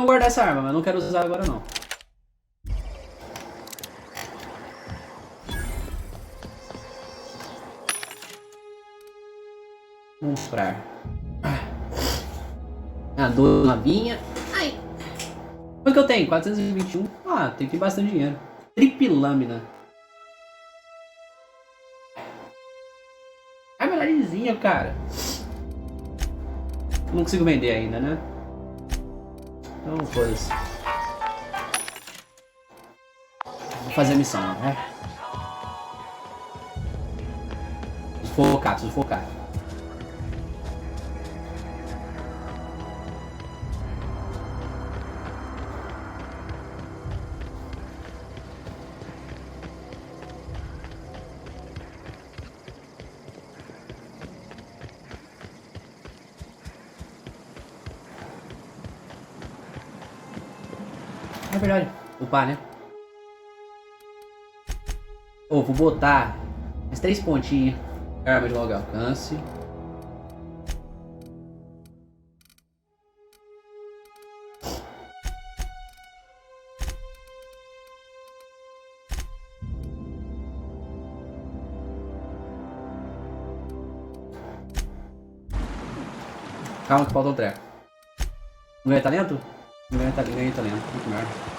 vou guardar essa arma, mas não quero usar agora não. Comprar. Ah, 12 navinha. Ai. Quanto que eu tenho? 421. Ah, tem que ter bastante dinheiro. Tripilâmina. Ai, meu narizinho, cara. Não consigo vender ainda, né? Então, foda-se. Vou fazer a missão, né? Sufocar, sufocar. É verdade. Upar, né? Vou botar esses 3 pontinhos. Arma de longo alcance. Calma que falta um treco. Não ganha talento? Não ganha talento. Muito merda.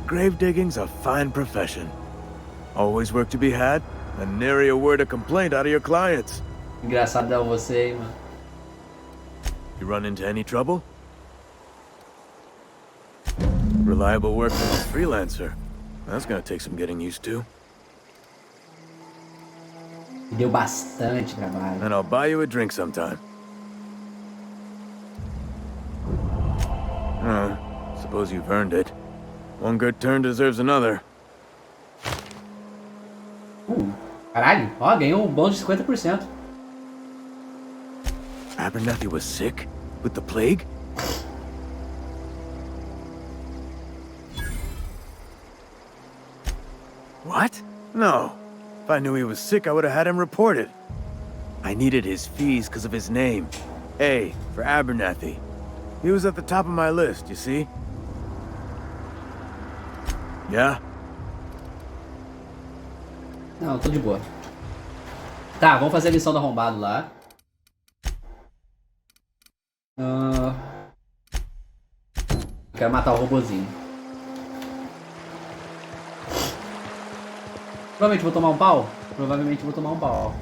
Grave digging's a fine profession. Always work to be had, and nary a word of complaint out of your clients. Engraçadão você, hein, mano. You run into any trouble? Reliable work as a freelancer. That's gonna take some getting used to. Me deu bastante trabalho. And I'll buy you a drink sometime. Oh, suppose you've earned it. One good turn deserves another. Caralho, ó, ganhou um bônus de 50%. Abernathy was sick? With the plague? What? No. If I knew he was sick, I would have had him reported. I needed his fees because of his name. A, for Abernathy. He was at the top of my list, you see? Yeah? Não, tô de boa. Tá, vamos fazer a missão do arrombado lá. Quero matar o robozinho. Provavelmente vou tomar um pau? Provavelmente vou tomar um pau.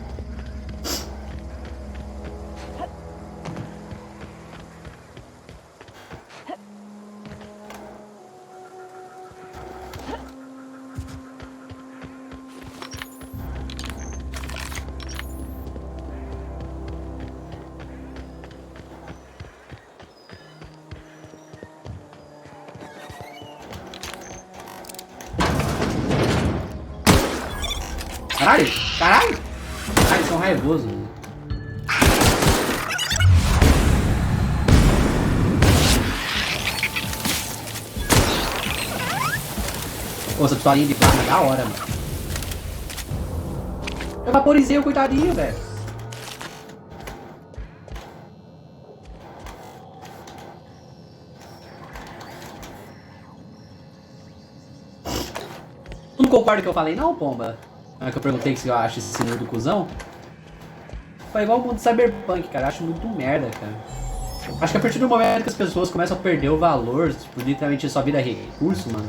Caralho! Caralho! Ai, eles são raivosos. Pô, essa pistolinha de plasma é da hora, mano. Eu vaporizei o coitadinho, velho. Tu não concorda com o que eu falei, não, pomba? Que eu perguntei se eu acho esse senhor do cuzão. Foi igual o mundo cyberpunk, cara. Eu acho muito merda, cara. Acho que a partir do momento que as pessoas começam a perder o valor, tipo, literalmente sua vida é recurso, mano.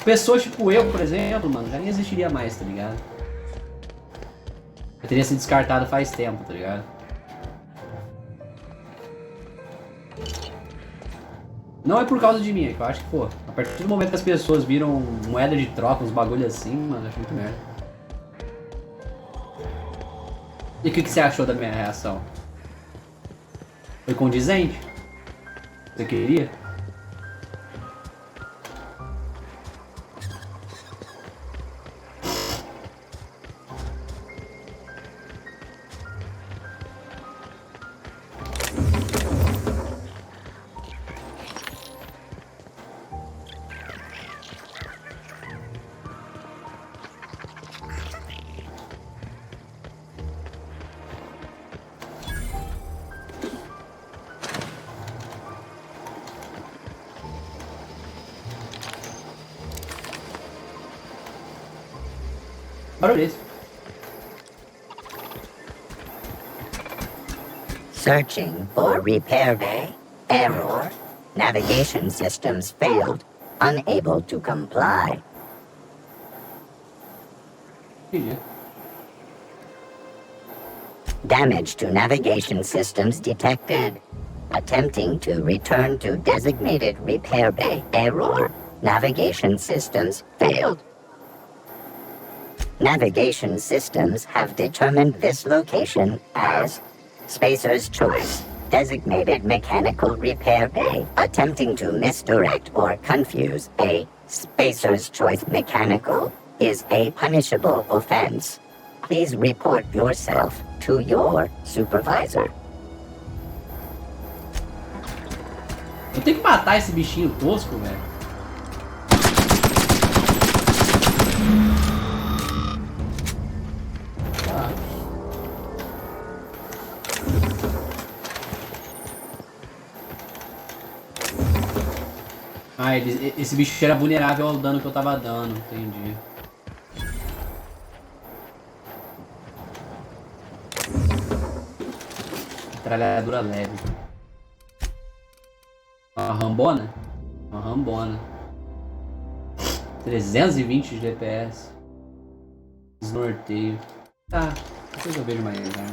Pessoas tipo eu, por exemplo, mano, já nem existiria mais, tá ligado? Eu teria sido descartado faz tempo, tá ligado? Não é por causa de mim, é que eu acho que, pô, a partir do momento que as pessoas viram moeda de troca, uns bagulho assim, mano, eu acho muito merda. E o que você achou da minha reação? Foi condizente? Você queria? Parou isso. Searching for repair bay. Error. Navigation systems failed. Unable to comply. Entendi. Damage to navigation systems detected. Attempting to return to designated repair bay. Error. Navigation systems failed. Navigation systems have determined this location as Spacer's Choice. Designated mechanical repair bay. Attempting to misdirect or confuse a Spacer's Choice mechanical is a punishable offense. Please report yourself to your supervisor. Eu tenho que matar esse bichinho tosco, velho. Ah, esse bicho era vulnerável ao dano que eu tava dando, entendi. Metralhadora leve. Uma rambona? Uma rambona. 320 de DPS. Desnorteio. Tá, depois eu vejo mais, né?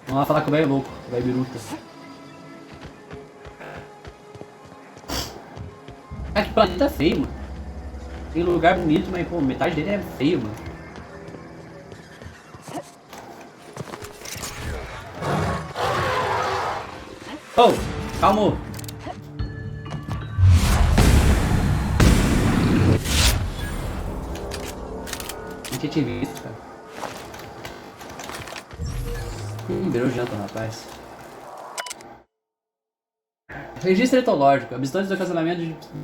Vamos lá falar com o velho louco, o velho biruta. Ah, que planeta feio, mano. Tem lugar bonito, mas pô, metade dele é feio, mano. Oh, calma. Não tinha te visto, cara. Virou janta, rapaz. Registro etológico. Habitantes do acasalamento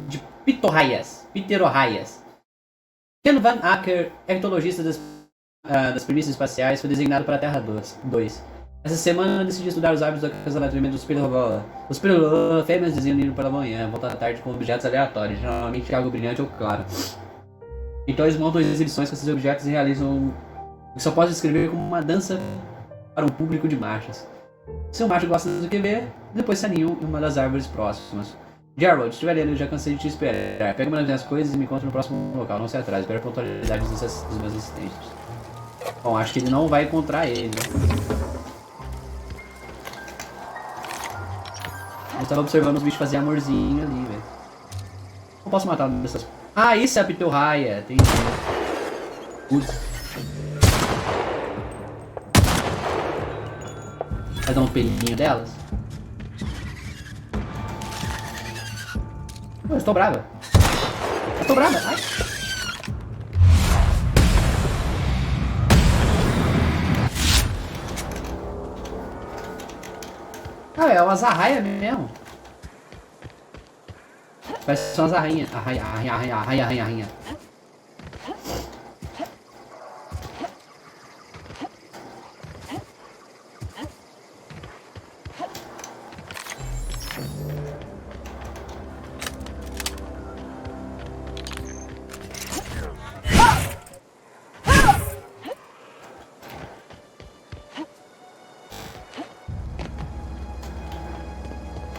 de Pitorraias. Ken Van Acker, etologista das premissas espaciais, foi designado para a Terra 2. Essa semana decidi estudar os hábitos do acasalamento dos Pitorrola. Os Pitorrola fêmeas diziam ir pela manhã, voltar à tarde com objetos aleatórios, geralmente algo brilhante ou claro. Então eles montam exibições com esses objetos e realizam o que só posso descrever como uma dança para um público de machos. Se o macho gosta do que vê, depois se aninham em uma das árvores próximas. Gerald, se estiver lendo, eu já cansei de te esperar. Pega uma das minhas coisas e me encontra no próximo local. Não se atrase, espera a pontualidade dos meus assistentes. Bom, acho que ele não vai encontrar ele. Eu estava observando os bichos fazer amorzinho ali, velho. Não posso matar uma dessas... Ah, isso é a Pitorraia. Tem... Vai dar um pelinho delas? Eu estou brava. Eu estou brava. Ai. Ah, é uma zarraia mesmo. Parece só uma zarrainha. Arraia.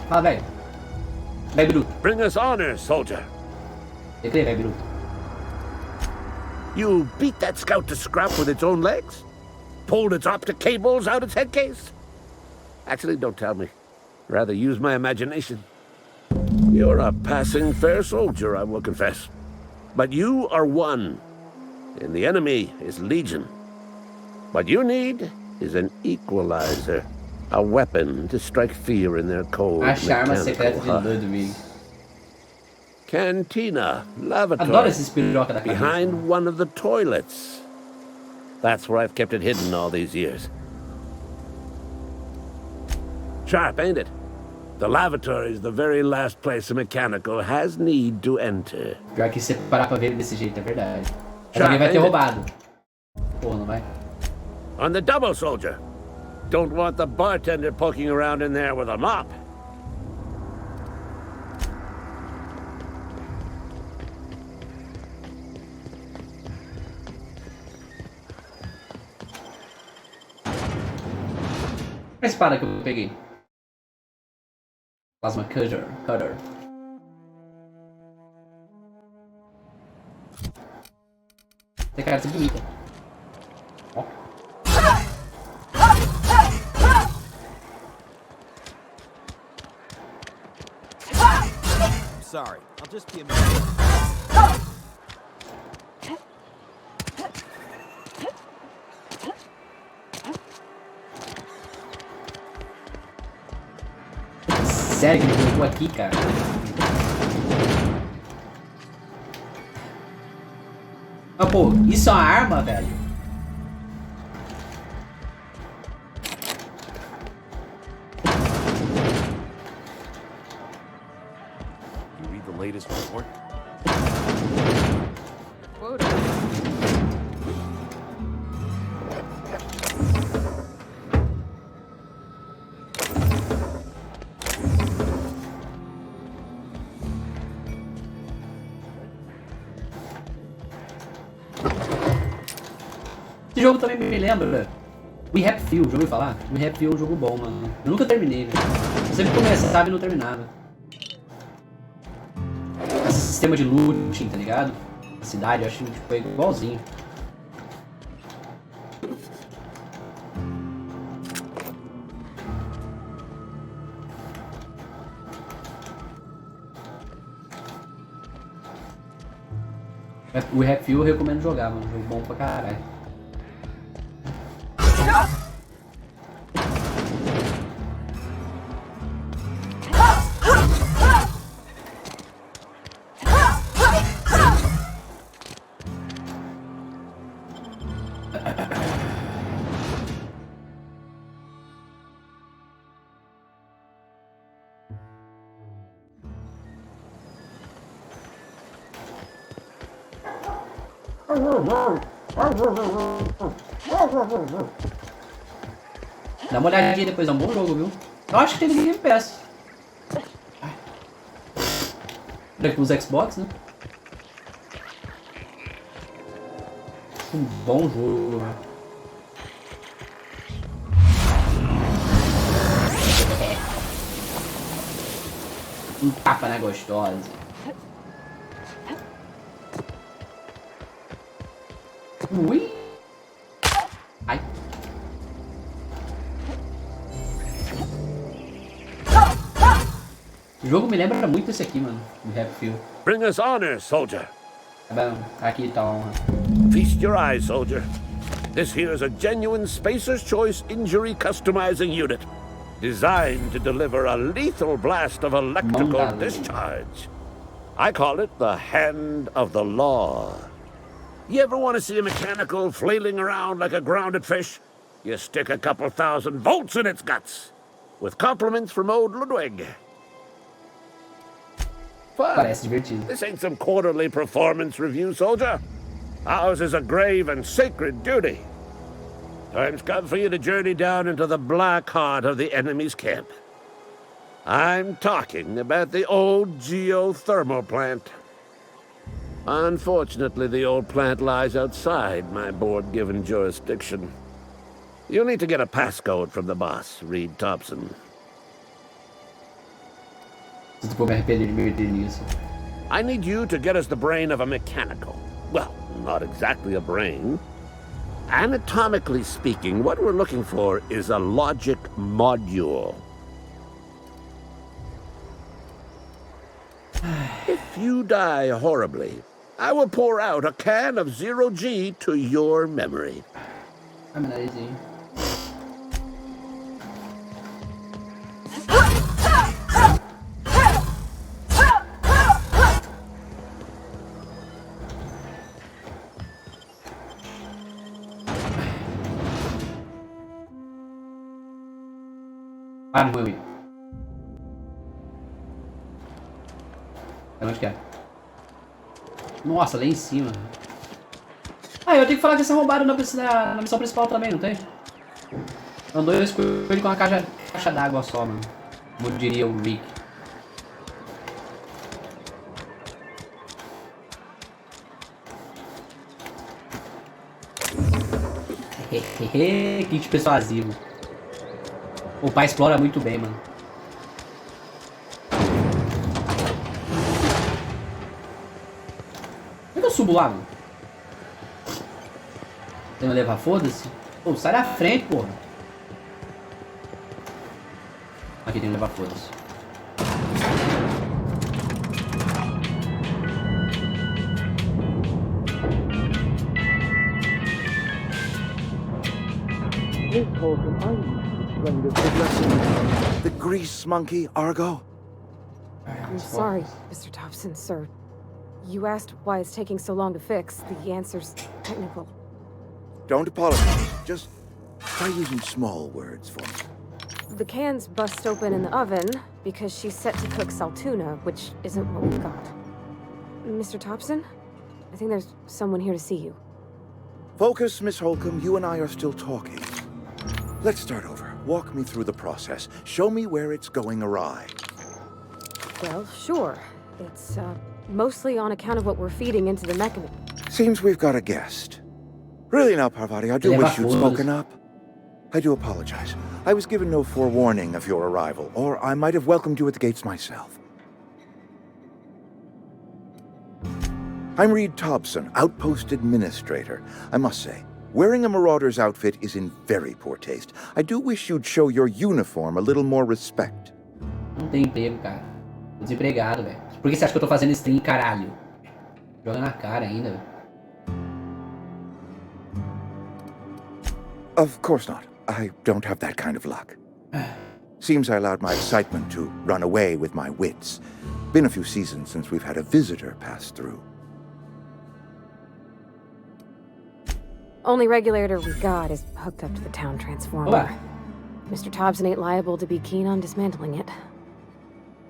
Fala, velho. Velho bruto. Bring us honor, soldier. Velho bruto. You beat that scout to scrap with its own legs? Pulled its optic cables out its head case? Actually, don't tell me. Rather use my imagination. You're a passing fair soldier, I will confess. But you are one, and the enemy is legion. What you need is an equalizer. A weapon to strike fear in their cold Acha arma mechanical secreta de heart. Ludwig. Cantina, Adoro lavatory, esses piroca da cabeça. behind one of the toilets. That's where I've kept it hidden all these years. sharp, ain't it? The lavatory is the very last place a mechanical has need to enter. Pior que se parar pra ver ele desse jeito, é verdade. Mas Já, alguém vai ter ainda. roubado. Porra, não vai? On the double, soldier. Don't want the bartender poking around in there with a mop. A espada que eu peguei. Plasma Cutter. Tem cara de ser bonita. Ó. Sorry, I'll just be a minute. Sério que ele colocou aqui, cara? Ah, pô, isso é uma arma, velho? You read the latest report? Esse jogo também me lembra We Happy Few, já ouviu falar? We Happy Few é um jogo bom, mano. Eu nunca terminei, velho. Eu sempre começava e não terminava. Esse sistema de looting, tá ligado? A cidade, eu acho que tipo, é igualzinho. O Happy Few eu recomendo jogar, mano. Jogo bom pra caralho. Dá uma olhadinha depois, é um bom jogo, viu? Eu acho que tem no Game Pass. Pra os Xbox, né? Um bom jogo, né? Um tapa na gostosa. Ui! Ai! O jogo me lembra muito esse aqui, mano. Do Happy Few. Bring us honor, soldier. Bom, aqui tá a honra. Feast your eyes, soldier. This here is a genuine Spacer's Choice injury customizing unit, designed to deliver a lethal blast of electrical Mondale. discharge. I call it the Hand of the Law. You ever want to see a mechanical flailing around like a grounded fish? You stick a couple thousand volts in its guts. With compliments from old Ludwig. Fun. Parece divertido. This ain't some quarterly performance review, soldier. Ours is a grave and sacred duty. Time's come for you to journey down into the black heart of the enemy's camp. I'm talking about the old geothermal plant. Unfortunately, the old plant lies outside my board-given jurisdiction. You'll need to get a passcode from the boss, Reed Thompson. Se tu for me arrepender de me meter nisso. I need you to get us the brain of a mechanical. Well, not exactly a brain. Anatomically speaking, what we're looking for is a logic module. If you die horribly, I will pour out a can of 0G to your memory. Ai, meu narizinho. Ah, não foi. Onde que é? Nossa, lá em cima. Ah, eu tenho que falar que esse arrombado na missão principal também, não tem? Andou eu escolhi com uma caixa d'água só, mano. Como diria o Rick. Kit persuasivo. O pai explora muito bem, mano. Como é que eu subo lá, mano? Tem que levar, foda-se. Pô, sai da frente, porra. Aqui tem que levar, foda-se. The grease monkey, Argo? I'm sorry, Mr. Thompson, sir. You asked why it's taking so long to fix. The answer's technical. Don't apologize. Just try using small words for me. The can's bust open in the oven because she's set to cook saltuna, which isn't what we've got. Mr. Thompson? I think there's someone here to see you. Focus, Miss Holcomb. You and I are still talking. Let's start over. Walk me through the process. Show me where it's going awry. Well, sure. It's, mostly on account of what we're feeding into the mechanism. Seems we've got a guest. Really now, Parvati, I do wish you'd spoken up. I do apologize. I was given no forewarning of your arrival, or I might have welcomed you at the gates myself. I'm Reed Thompson, Outpost Administrator. I must say, wearing a marauder's outfit is in very poor taste. I do wish you'd show your uniform a little more respect. Não tem emprego, cara. Tô desempregado, velho. Por que você acha que eu tô fazendo stream, caralho? Joga na cara ainda, velho. Of course not. I don't have that kind of luck. Seems I allowed my excitement to run away with my wits. Been a few seasons since we've had a visitor pass through. Only regulator we got is hooked up to the town transformer. Olá. Mr. Thompson ain't liable to be keen on dismantling it.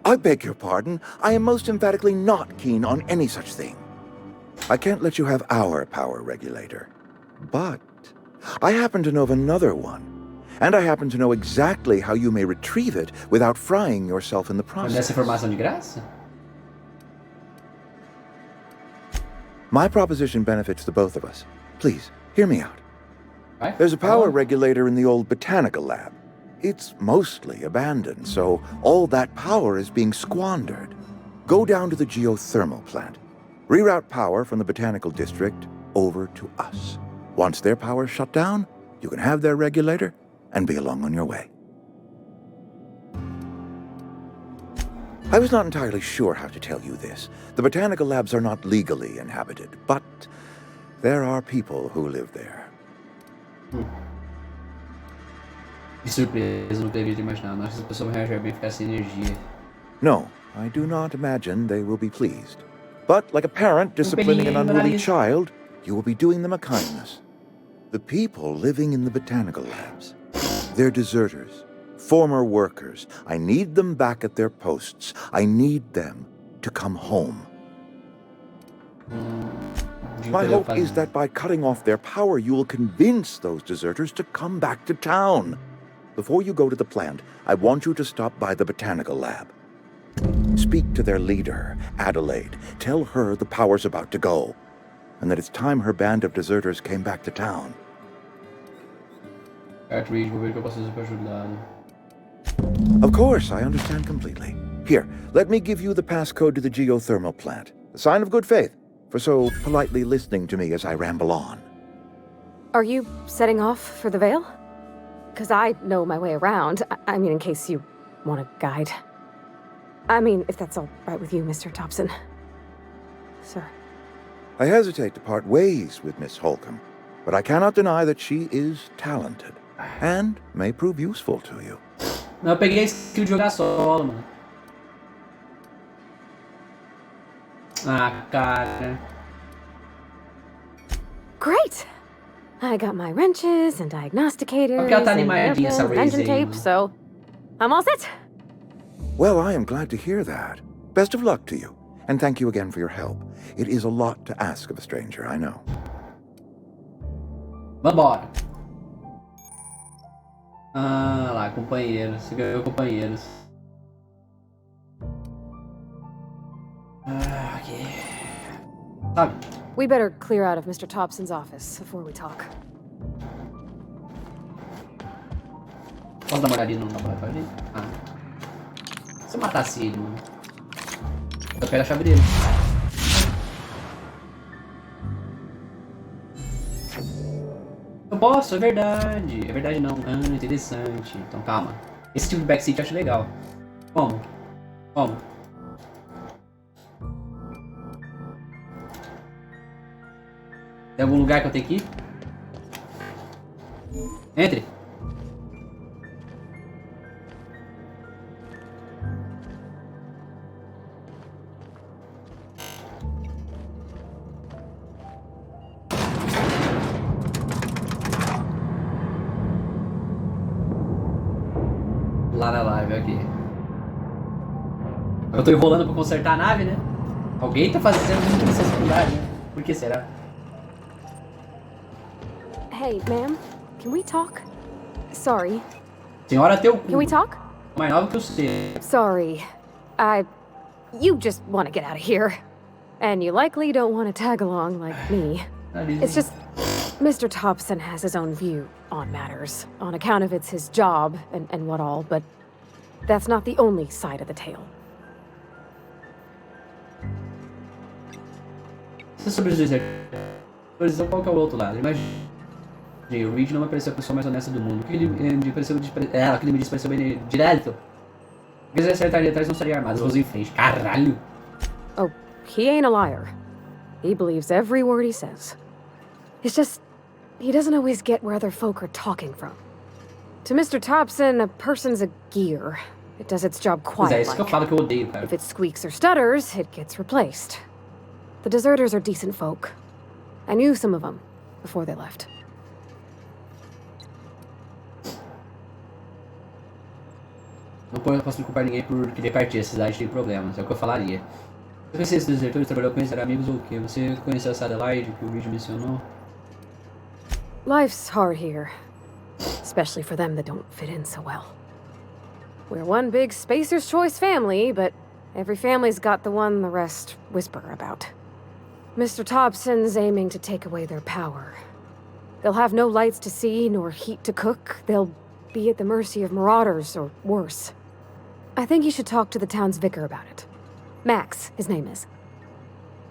I beg your pardon. I am most emphatically not keen on any such thing. I can't let you have our power regulator. But I happen to know of another one. And I happen to know exactly how you may retrieve it without frying yourself in the process. Essa informação de graça? My proposition benefits the both of us. Please, hear me out. Vai? There's a power regulator in the old botanical lab. It's mostly abandoned, so all that power is being squandered. Go down to the geothermal plant. Reroute power from the botanical district over to us. Once their power's shut down, you can have their regulator and be along on your way. I was not entirely sure how to tell you this. The botanical labs are not legally inhabited, but there are people who live there. Que surpresa, não teria imaginado. Nossa, essa pessoa vai reagir bem, ficar sem energia. No, I do not imagine they will be pleased. But like a parent disciplining an unruly child, you will be doing them a kindness. The people living in the botanical labs, they're deserters, former workers. I need them back at their posts. I need them to come home. My hope is that by cutting off their power, you will convince those deserters to come back to town. Before you go to the plant, I want you to stop by the botanical lab. Speak to their leader, Adelaide. Tell her the power's about to go, and that it's time her band of deserters came back to town. Reed, vou ver o que eu posso fazer pra ajudá-lo. Of course, I understand completely. Here, let me give you the passcode to the geothermal plant. A sign of good faith, for so politely listening to me as I ramble on. Are you setting off for the Vale? Because I know my way around. I mean, in case you want a guide. I mean, if that's all right with you, Mr. Thompson. Sir. I hesitate to part ways with Miss Holcomb, but I cannot deny that she is talented, and may prove useful to you. Não, eu peguei a skill de jogar solo, mano. Ah, cara. Great! I got my wrenches and diagnosticators Porque ela tá and animadinha essa engine raise aí, tape, mano. so I'm all set. Well, I am glad to hear that. Best of luck to you, and thank you again for your help. It is a lot to ask of a stranger, I know. Vambora. Ah, lá, companheiros. Você ganhou companheiros. Ah, aqui. Sabe? We better clear out of Mr. Thompson's office before we talk. Posso dar uma olhadinha no laboratório dele? Ah. Se eu matasse ele, mano. Eu pego a chave dele. Eu posso, é verdade. É verdade não. Ah, interessante. Então calma. Esse tipo de backseat eu acho legal. Como? Como? Tem algum lugar que eu tenho que ir? Entre. Lá na live, aqui. Eu tô enrolando pra consertar a nave, né? Alguém tá fazendo missão secundária, né? Por que será? Hey, ma'am, can we talk? Sorry. Senhora, teu cu. Can we talk? Mais nova que eu sei. Sorry. You just want to get out of here. And you likely don't want to tag along like me. It's just, Mr. Thompson has his own view on matters, on account of it's his job and what all, but that's not the only side of the tale. Se sobre os desertores, qual que é o outro lado? Imagina, o Reed não me pareceu a pessoa mais honesta do mundo. O que ele me pareceu... o que ele me disse pareceu bem direto. Se quisesse acertar ali atrás, não estaria armado. Vamos em frente. Caralho! Oh, he ain't a liar. He believes every word he says. It's just, he doesn't always get where other folk are talking from. To Mr. Thompson, a person's a gear. It does its job Pois é, quietly. isso que eu falo que eu odeio, cara. If it squeaks or stutters, it gets replaced. The deserters are decent folk. I knew some of them before they left. Não posso culpar ninguém por querer partir. A cidade tem problemas, é o que eu falaria. Você conheceu esses desertores, trabalhou com eles, eram amigos ou o quê? Você conheceu essa Adelaide que o Reed mencionou? Life's hard here. Especially for them that don't fit in so well. We're one big Spacer's Choice family, but every family's got the one the rest whisper about. Mr. Thompson's aiming to take away their power. They'll have no lights to see, nor heat to cook. They'll be at the mercy of marauders, or worse. I think you should talk to the town's vicar about it. Max, his name is.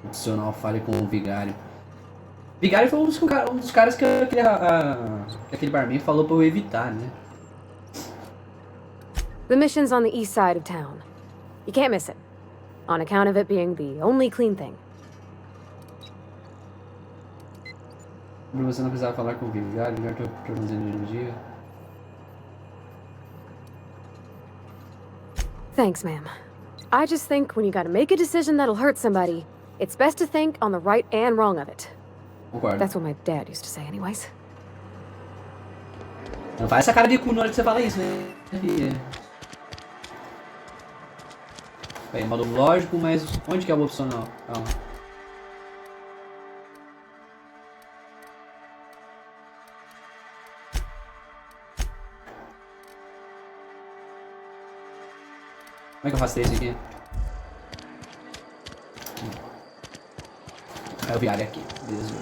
Opcional, fale com o vigário. Vigário foi um dos caras que aquele barman falou pra eu evitar, né? The mission's on the east side of town. You can't miss it, on account of it being the only clean thing. Você não precisava falar com o vigário, melhor que eu produzindo energia. Thanks, ma'am. I just think when you gotta make a decision that'll hurt somebody, it's best to think on the right and wrong of it. Concordo. That's what my dad used to say anyways. Não faz essa cara de cu na hora que você fala isso, né? Bem, modo lógico, mas onde que é o opcional? Calma. Como é que eu faço isso aqui? É o viário aqui. Beleza.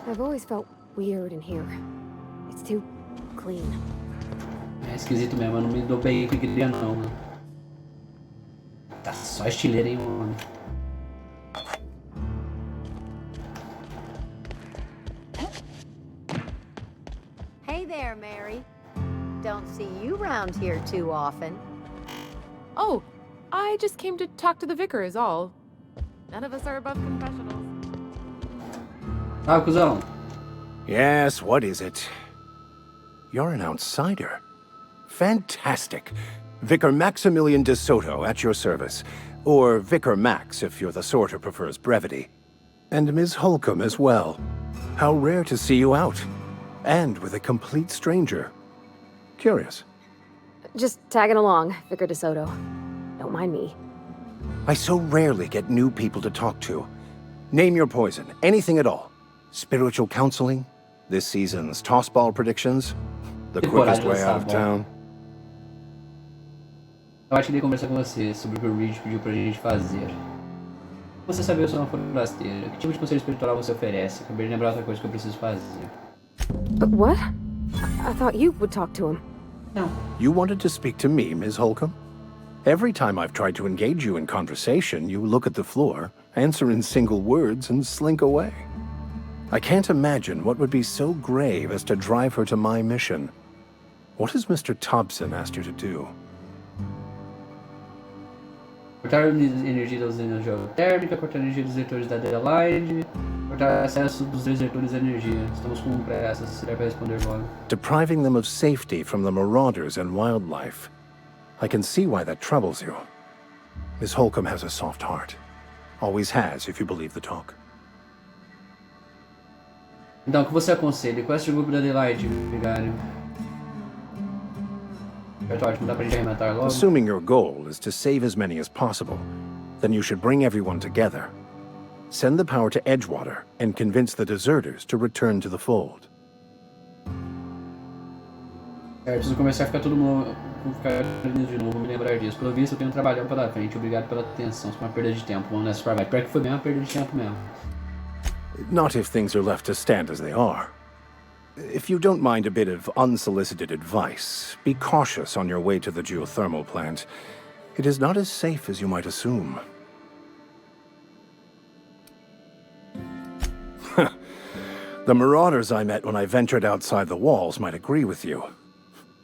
I've always felt weird in here. It's too clean. É esquisito mesmo, eu não me dou bem com o que queria não, mano. Tá só estileira, hein, mano. Hey there, Mary. Don't see you around here too often. Oh, I just came to talk to the vicar is all. None of us are above confessionals. Ah, cuzão. Yes, what is it? You're an outsider. Fantastic. Vicar Maximilian de Soto at your service. Or Vicar Max if you're the sort who prefers brevity. And Ms. Holcomb as well. How rare to see you out. And with a complete stranger. Curious. Just tagging along, Vicar DeSoto. Don't mind me. I so rarely get new people to talk to. Name your poison, anything at all. Spiritual counseling, this season's tossball predictions, the quickest way out of town. Eu acho que ele ia conversar com você sobre o que o Reed pediu pra gente fazer. Você sabe, eu sou uma forasteira. Que tipo de conselho espiritual você oferece? Acabei de lembrar outra coisa que eu preciso fazer. But what? I thought you would talk to him. Não. You wanted to speak to me, Ms. Holcomb? Every time I've tried to engage you in conversation, you look at the floor, answer in single words, and slink away. I can't imagine what would be so grave as to drive her to my mission. What has Mr. Thompson asked you to do? Cortar a energia da usina geotérmica, cortar a energia dos leitores da Adelaide, cortar acesso dos desertores à energia. Estamos com pressa, se der para responder logo. Depriving them of safety from the marauders and wildlife. I can see why that troubles you. Miss Holcomb has a soft heart. Always has, if you believe the talk. Então, o que você aconselha? Qual é o grupo da Adelaide, vigário? Ótimo, dá pra gente arrematar logo. Assuming your goal is to save as many as possible, then you should bring everyone together. Send the power to Edgewater and convince the deserters to return to the fold. Preciso começar a ficar todo mundo de novo, vou me lembrar disso. Pelo visto, eu tenho um trabalhão pela frente. Obrigado pela atenção. Isso é uma perda de tempo. Vamos nessa parte. Pior que foi bem uma perda de tempo mesmo. Not if things are left to stand as they are. If you don't mind a bit of unsolicited advice, be cautious on your way to the geothermal plant. It is not as safe as you might assume. The marauders I met when I ventured outside the walls might agree with you.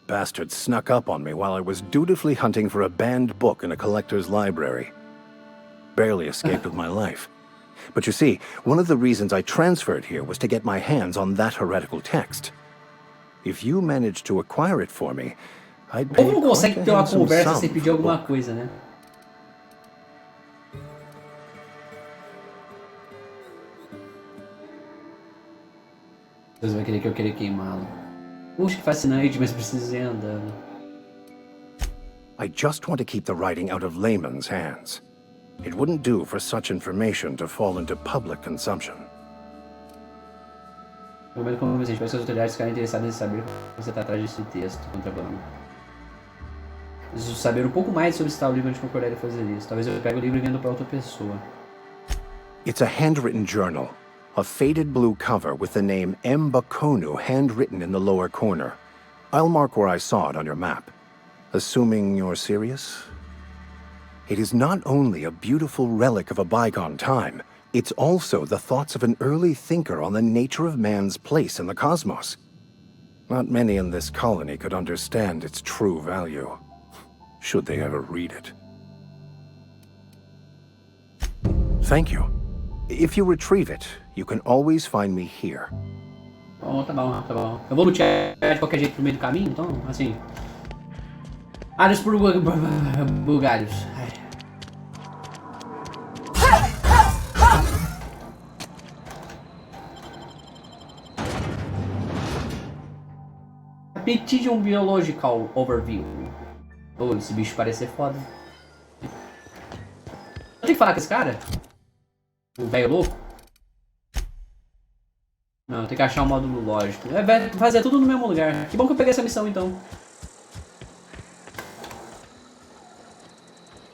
Bastards snuck up on me while I was dutifully hunting for a banned book in a collector's library. Barely escaped with my life. But you see, one of the reasons I transferred here was to get my hands on that heretical text. If you managed to acquire it for me, I'd pay Como não consegue ter uma handsome conversa sum sem for pedir the alguma book. coisa, né? Deus vai querer que eu queira queimá-lo. Puxa, que fascinante, mas preciso ir andando. I just want to keep the writing out of layman's hands. It wouldn't do for such information to fall into public consumption. No momento como você tiver, as autoridades ficarem interessadas em saber que você está atrás desse texto, contrabando. Preciso saber um pouco mais sobre se está o livro antes de concordar em fazer isso. Talvez eu pegue o livro e venda para outra pessoa. It's a handwritten journal. A faded blue cover with the name M. Bakonu handwritten in the lower corner. I'll mark where I saw it on your map. Assuming you're serious? It is not only a beautiful relic of a bygone time, it's also the thoughts of an early thinker on the nature of man's place in the cosmos. Not many in this colony could understand its true value, should they ever read it. Thank you. If you retrieve it, you can always find me here. Bom, tá bom, tá bom. Eu vou lutear de qualquer jeito no meio do caminho, então, assim... Áreas por bugalhos. Repetition Biological Overview. Oh, esse bicho parece ser foda. Eu tenho que falar com esse cara? O velho louco? Não, tem que achar um módulo lógico. É, fazer tudo no mesmo lugar. Que bom que eu peguei essa missão então.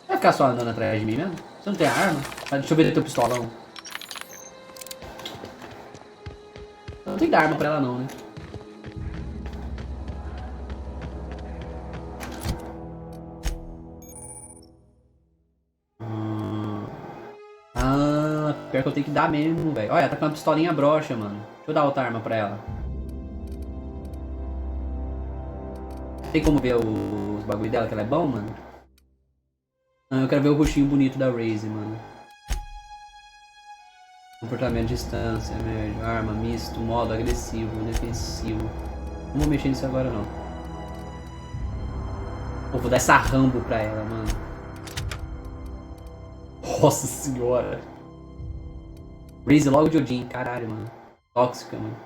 Vai ficar só andando atrás de mim mesmo? Você não tem arma? Deixa eu ver teu pistolão. Não tem que dar arma pra ela não, né? Pior que eu tenho que dar mesmo, velho. Olha, ela tá com uma pistolinha broxa, mano. Deixa eu dar outra arma pra ela. Tem como ver os bagulho dela, que ela é bom, mano? Não, eu quero ver o rostinho bonito da Raze, mano. Comportamento de distância, médio, arma, misto, modo agressivo, defensivo. Não vou mexer nisso agora, não. Pô, vou dar essa Rambo pra ela, mano. Nossa senhora. Raze logo de Odin, caralho, mano. tóxica, mano.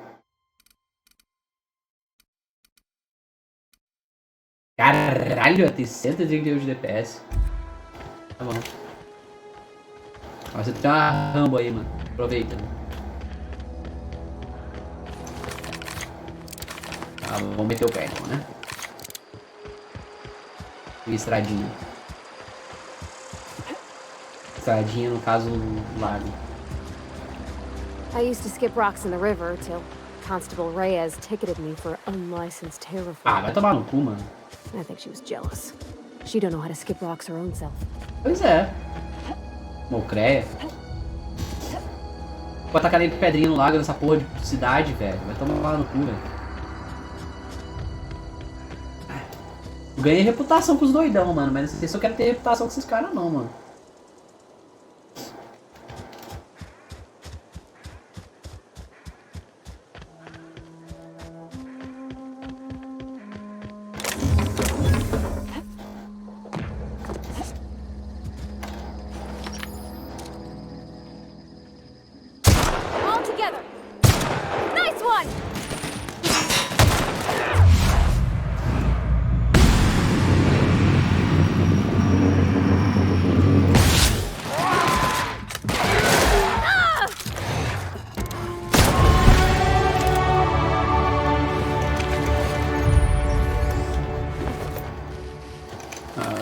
Caralho, tem 138 de DPS. Tá bom. Mas você tem uma Rambo aí, mano. Aproveita. Tá, vamos meter o pé então, né? E estradinha. Estradinha, no caso, lago. I used to skip rocks in the river till Constable Reyes ticketed me for unlicensed terraforming. Ah, vai tomar no cu, mano. I think she was jealous. She don't know how to skip rocks her own self. Pois é. Mocreia. Vou tacar nem pedrinha no lago nessa porra de cidade, velho. Vai tomar no cu, velho. Ganhei reputação com os doidão, mano. Mas não sei se eu quero ter reputação com esses caras, não, mano.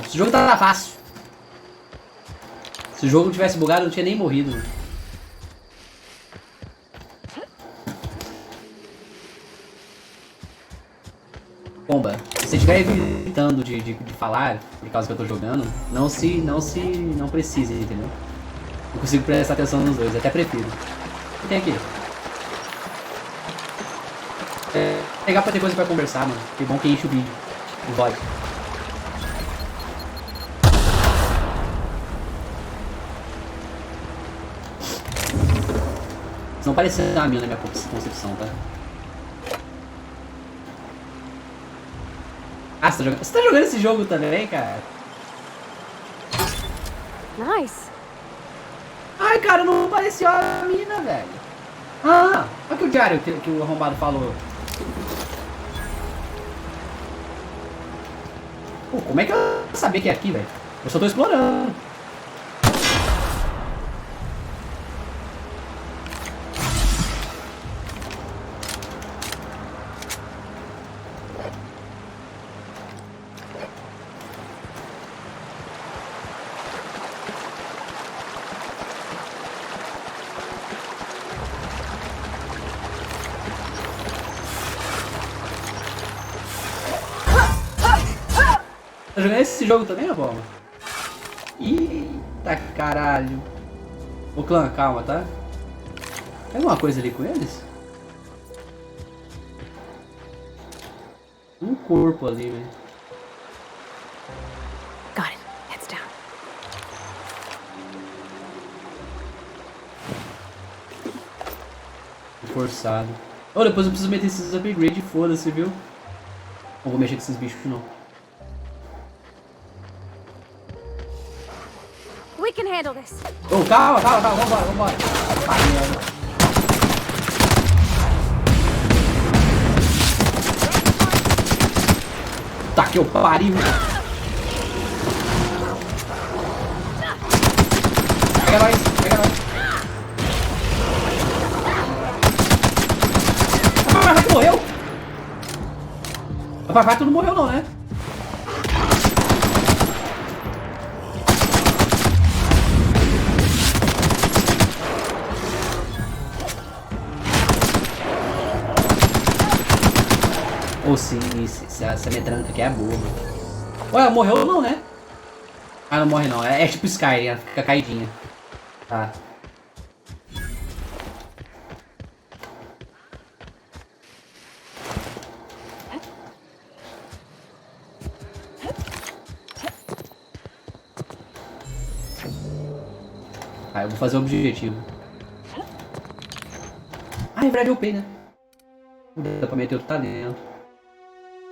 Esse jogo tá fácil. Se o jogo não tivesse bugado, eu não tinha nem morrido. Pomba, se você estiver evitando de falar, por causa que eu tô jogando, não precise, entendeu? Não consigo prestar atenção nos dois, até prefiro. O que tem aqui? Pegar pra ter coisa pra conversar, mano. Que bom que enche o vídeo. O VOD. Não parece a minha na minha concepção, tá? Ah, você tá jogando esse jogo também, cara? Nice. Ai, cara, não pareceu a mina, velho. Ah, olha que o diário que o arrombado falou. Pô, como é que eu sabia que é aqui, velho? Eu só tô explorando. Tá jogando esse jogo também, a bola? Eita caralho. Ô clã, calma, tá? Tem alguma coisa ali com eles? Um corpo ali, velho. Got it. Heads down. Forçado. Oh, depois eu preciso meter esses upgrades, foda-se, viu? Não vou mexer com esses bichos, não. We can handle this. Oh, calma, vambora. Tá que eu pariu. Pega nós. Papai tu morreu? Papai tu não morreu não, né? Ou sim, essa metranca aqui é boa, mano. Ué, morreu não, né? Ah, não morre não. É tipo Skyrim, ela fica caidinha. Tá. Ah, eu vou fazer o objetivo. Ah, é verdade, eu upei, né? Dá pra meter outro talento.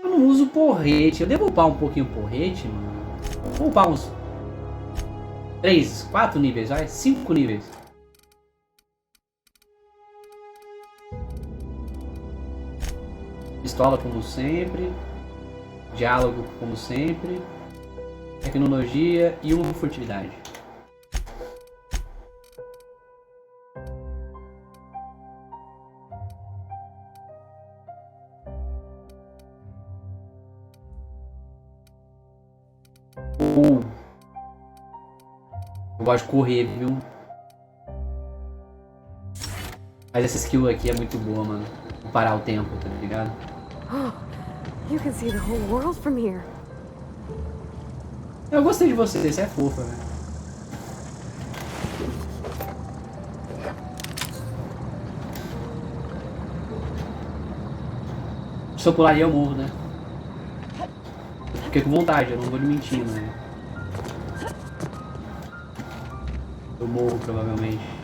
Eu não uso porrete. Eu devo upar um pouquinho porrete, mano. Vou upar uns 3, 4 níveis, vai? 5 níveis. Pistola como sempre. Diálogo como sempre. Tecnologia e uma furtividade. Eu gosto de correr, viu? Mas essa skill aqui é muito boa, mano. Vou parar o tempo, tá ligado? You can see the whole world from here. Eu gostei de você é fofa, velho. Se eu pular ali eu morro, né? Fiquei com vontade, eu não vou lhe mentir, né? Eu morro provavelmente.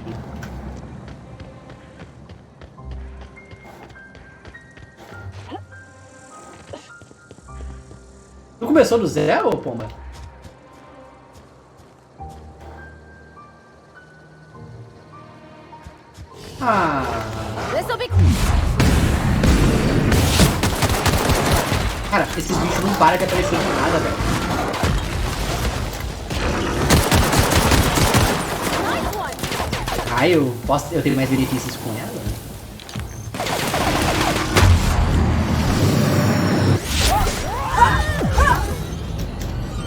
Tu começou do zero, ô pomba? Ah. Cara, esses bichos não param de aparecer de nada, velho. Ah, eu tenho mais benefícios com ela?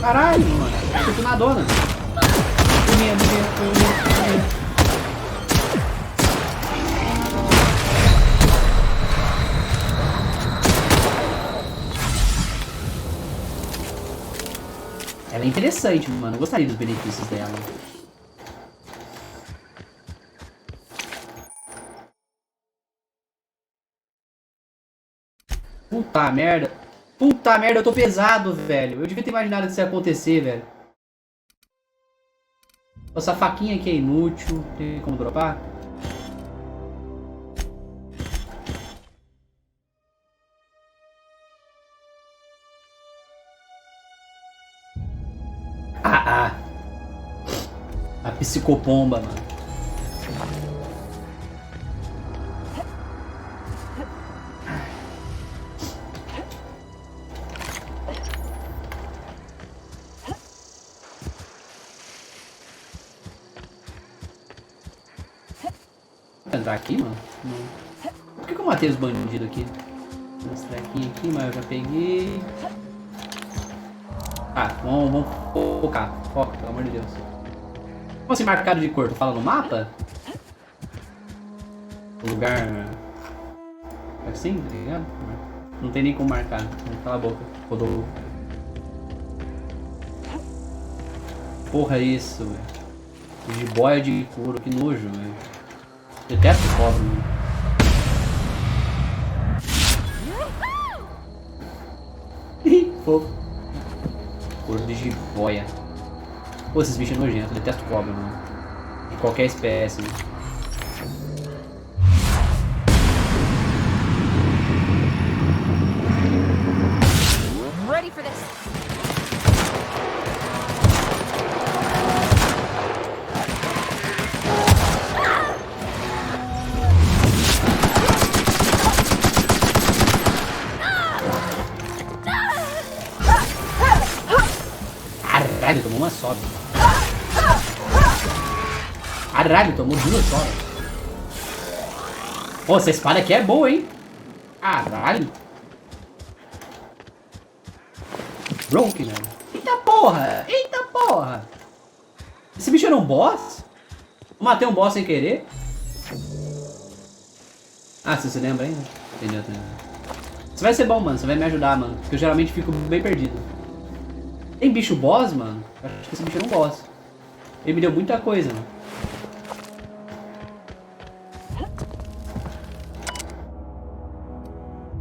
Caralho, mano. Eu tô na dona. Ela é interessante, mano. Eu gostaria dos benefícios dela. Puta merda. Puta merda, eu tô pesado, velho. Eu devia ter imaginado isso ia acontecer, velho. Essa faquinha aqui é inútil. Tem como dropar? A psicopomba, mano. Vou entrar aqui, mano? Não. Por que eu matei os bandidos aqui? Esse trequinho aqui, mas eu já peguei. Tá, vamos focar. Foca, pelo amor de Deus. Como assim marcado de cor? Tu fala no mapa? O lugar... assim, tá ligado? Não tem nem como marcar. Cala a boca. Rodou. Porra, isso, velho. De boia de couro, que nojo, velho. Detesto cobre, mano. Fofo. Couro de jiboia. Pô, esses bichos nojentos. Detesto cobra, mano. De qualquer espécie, mano. Ready for this. Caralho, tomou uma só. Caralho, tomou duas só. Pô, essa espada aqui é boa, hein? Caralho. Broken, mano. Eita porra! Eita porra! Esse bicho era um boss? Eu matei um boss sem querer? Ah, você lembra ainda? Entendeu, entendeu. Isso vai ser bom, mano. Você vai me ajudar, mano. Porque eu geralmente fico bem perdido. Tem bicho boss, mano? Acho que esse bicho era um boss. Ele me deu muita coisa, mano.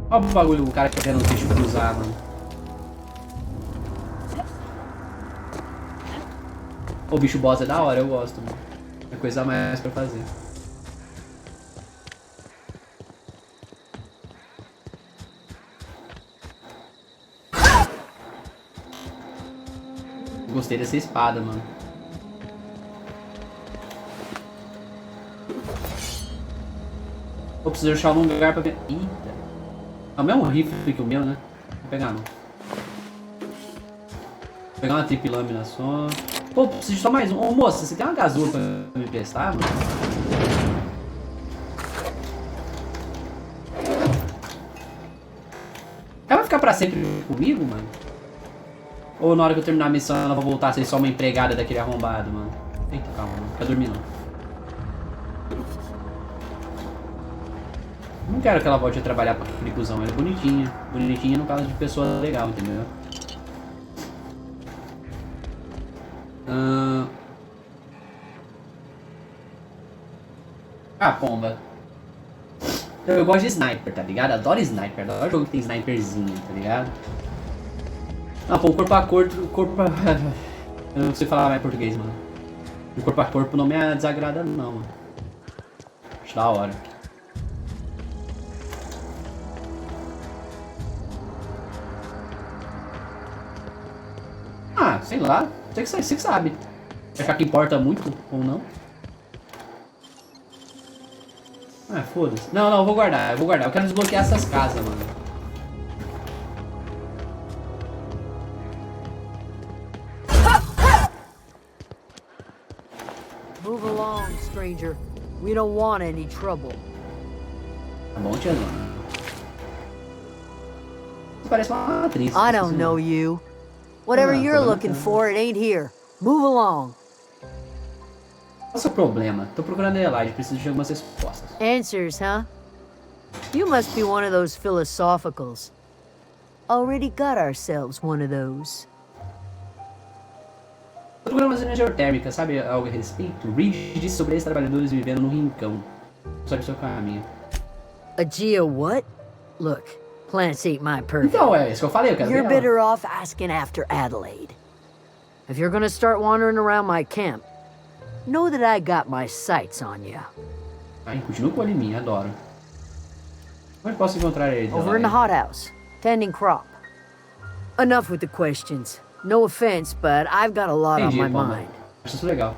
Olha o bagulho, o cara que quer no bicho cruzar, mano. O bicho boss é da hora, eu gosto, mano. É coisa a mais pra fazer. Gostei dessa espada, mano. Eu preciso achar um lugar pra ver. Eita. É o mesmo rifle que o meu, né? Vou pegar não. Vou pegar uma triple lâmina só. Pô, preciso de só mais um. Ô moça, você tem uma gazula pra me emprestar, mano? Ela vai ficar pra sempre comigo, mano? Ou na hora que eu terminar a missão ela vai voltar a ser só uma empregada daquele arrombado, mano? Eita, calma, não fica dormindo não. Não quero que ela volte a trabalhar pra aquele cuzão, ela é bonitinha. Bonitinha no caso de pessoa legal, entendeu? Ah, pomba. Eu gosto de sniper, tá ligado? Adoro sniper, adoro jogo que tem sniperzinho, tá ligado? Ah, pô, corpo a corpo a... Eu não sei falar mais português, mano. O corpo a corpo não me desagrada não, mano. Acho da hora. Ah, sei lá. Você que sabe. Achar que importa muito ou não. Ah, foda-se. Não, eu vou guardar, Eu quero desbloquear essas casas, mano. Move along, stranger. We don't want any trouble. Tá bom, tiazão. Você parece uma atriz. I don't know you. Whatever you're looking for, it ain't here. Move along. Qual é o seu problema? Tô procurando a Elijah, preciso de algumas respostas. Answers, huh? You must be one of those philosophicals. Already got ourselves one of those. Tô procurando umas energias geotérmicas, sabe algo a respeito? Reed disse sobre esses trabalhadores vivendo no rincão. Sabe o seu caminho. A geo what? Look, plants ain't my purview. Então, é isso que eu falei, eu quero You're ver ela. better off asking after Adelaide. If you're gonna start wandering around my camp, know that I got my sights on you. Ai, continua com o olho em mim, adoro. Onde posso encontrar ele? Over in the hothouse, tending crop. Enough with the questions. No offense, but I've got a lot on my mind. Acho isso legal.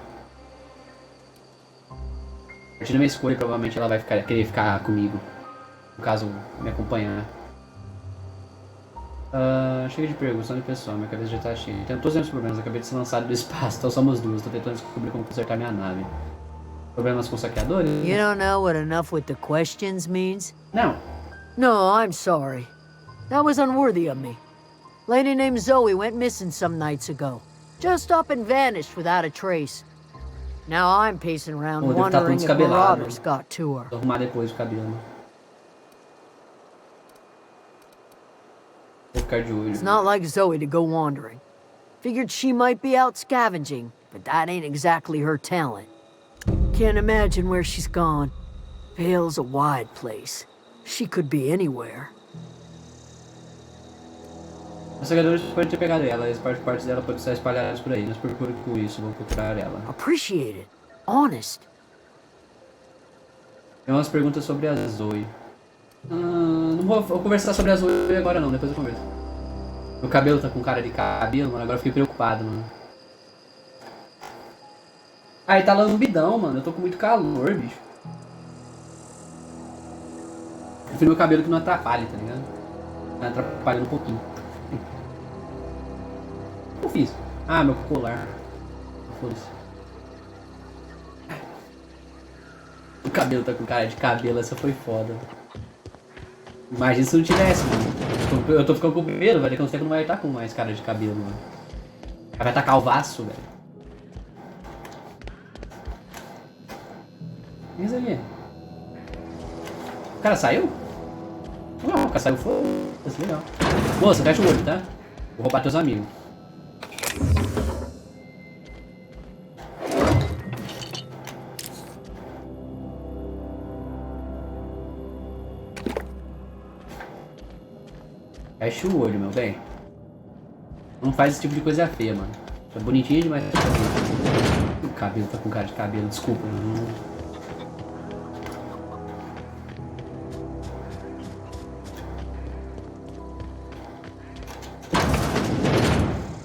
A partir da minha escolha, provavelmente ela vai querer ficar comigo. No caso, me acompanhar. Chega de perguntas, só de pessoal, minha cabeça já tá cheia. Tenho todos os problemas, acabei de ser lançado do espaço, então somos duas. Tô tentando descobrir como consertar minha nave. Problemas com saqueadores? You don't know what enough with the questions means? Não. No, I'm sorry. That was unworthy of me. Lady named Zoe went missing some nights ago. Just up and vanished without a trace. Now I'm pacing around wondering if marauders got to her. Vou arrumar depois o cabelo. Vou ficar de olho. It's not like Zoe to go wandering. Figured she might be out scavenging, but that ain't exactly her talent. Can't imagine where she's gone. Vale's a wide place. She could be anywhere. Os saqueadores podem ter pegado ela, as partes dela podem estar espalhadas por aí. Mas procure com isso, vou procurar ela. Appreciate it. Honest. Tem umas perguntas sobre a Zoe. Não vou conversar sobre a Zoe agora não, depois eu converso. Meu cabelo tá com cara de cabelo, mano, agora eu fiquei preocupado, mano. Aí tá lambidão, mano, eu tô com muito calor, bicho. Eu prefiro meu cabelo que não atrapalhe, tá ligado? Tá atrapalhando um pouquinho. O que eu fiz? Ah, meu colar. Foda-se. O cabelo tá com cara de cabelo, essa foi foda. Imagina se não tivesse, mano. Eu tô ficando com medo, velho. Daqui a uns tempos não vai estar com mais cara de cabelo, mano. Vai estar calvaço, velho. E isso aí? O cara saiu? Não, o cara saiu fora. Legal. Moça, fecha o olho, tá? Vou roubar teus amigos. Fecha o olho, meu bem. Não faz esse tipo de coisa feia, mano. Tá bonitinho demais. O cabelo tá com cara de cabelo, desculpa.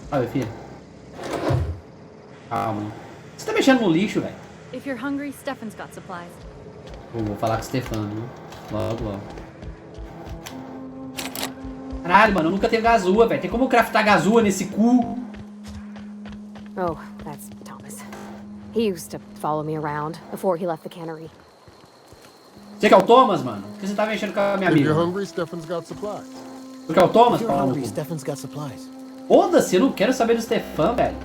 Sabe, filha? Calma. Você tá mexendo no lixo, velho. If you're hungry, Stefan's got supplies. Vou falar com o Stefano, né? Logo, logo. Caralho, mano, eu nunca tenho gazua, velho. Tem como eu craftar gazua nesse cu? Oh, that's Thomas. He used to follow me around before he left the cannery. Você que é o Thomas, mano? Por que você tá mexendo com a minha If amiga? you're hungry, Stefan's got supplies. Você que é o Thomas, If you're Paulo? hungry, Stefan's got supplies. Foda-se, eu não quero saber do Stefan, velho.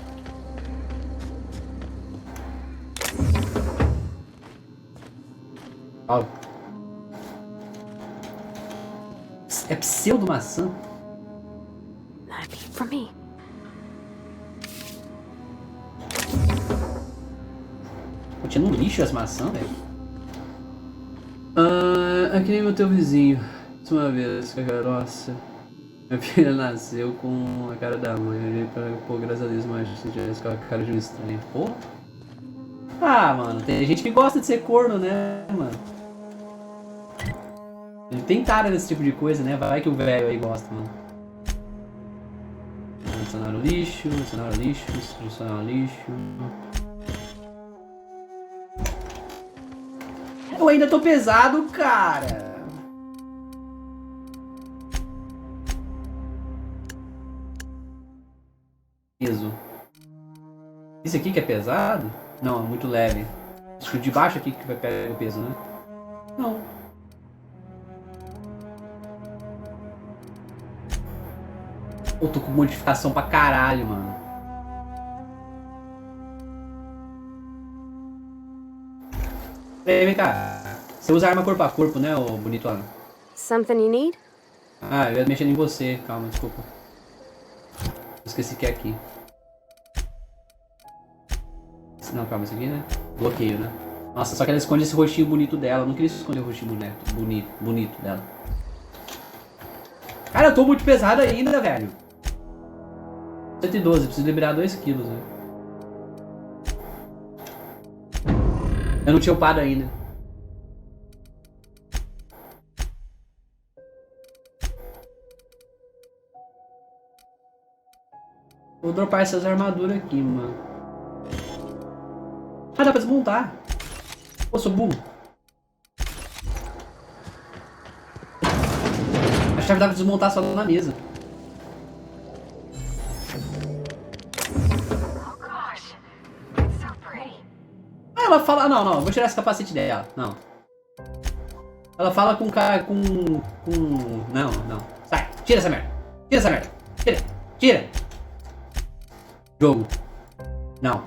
Ó. É pseudo maçã? Not a peep from me. Continua no lixo as maçãs, velho. É que nem o teu vizinho. Mais uma vez, cara, nossa. Minha filha nasceu com a cara da mãe. Eu olhei pra, pô, graças a Deus, mas se tivesse com a cara de um estranho. Pô. Ah, mano, tem gente que gosta de ser corno, né, mano? Ele tem cara nesse tipo de coisa, né? Vai que o velho aí gosta, mano. Adicionar o lixo, adicionar o lixo, adicionar o lixo. Eu ainda tô pesado, cara. Peso. Esse aqui que é pesado? Não, é muito leve. Acho que o de baixo aqui que vai pegar o peso, né? Não. Eu tô com modificação pra caralho, mano. Vem cá. Você usa arma corpo a corpo, né, ô bonitona? Something you need? Ah, eu ia mexendo em você. Calma, desculpa. Esqueci que é aqui. Não, calma, isso aqui, né? Bloqueio, né? Nossa, só que ela esconde esse rostinho bonito dela. Eu não queria esconder o rostinho bonito dela. Cara, eu tô muito pesado ainda, velho. 112, preciso liberar 2 quilos, né? Eu não tinha upado ainda. Vou dropar essas armaduras aqui, mano. Ah, dá pra desmontar. Pô, sou burro. A chave dá pra desmontar só na mesa. Ah, ela fala... Não, eu vou tirar esse capacete dela. Não. Ela fala com cara... com... Não. Sai. Tira essa merda. Tira essa merda. Tira. Jogo. Não.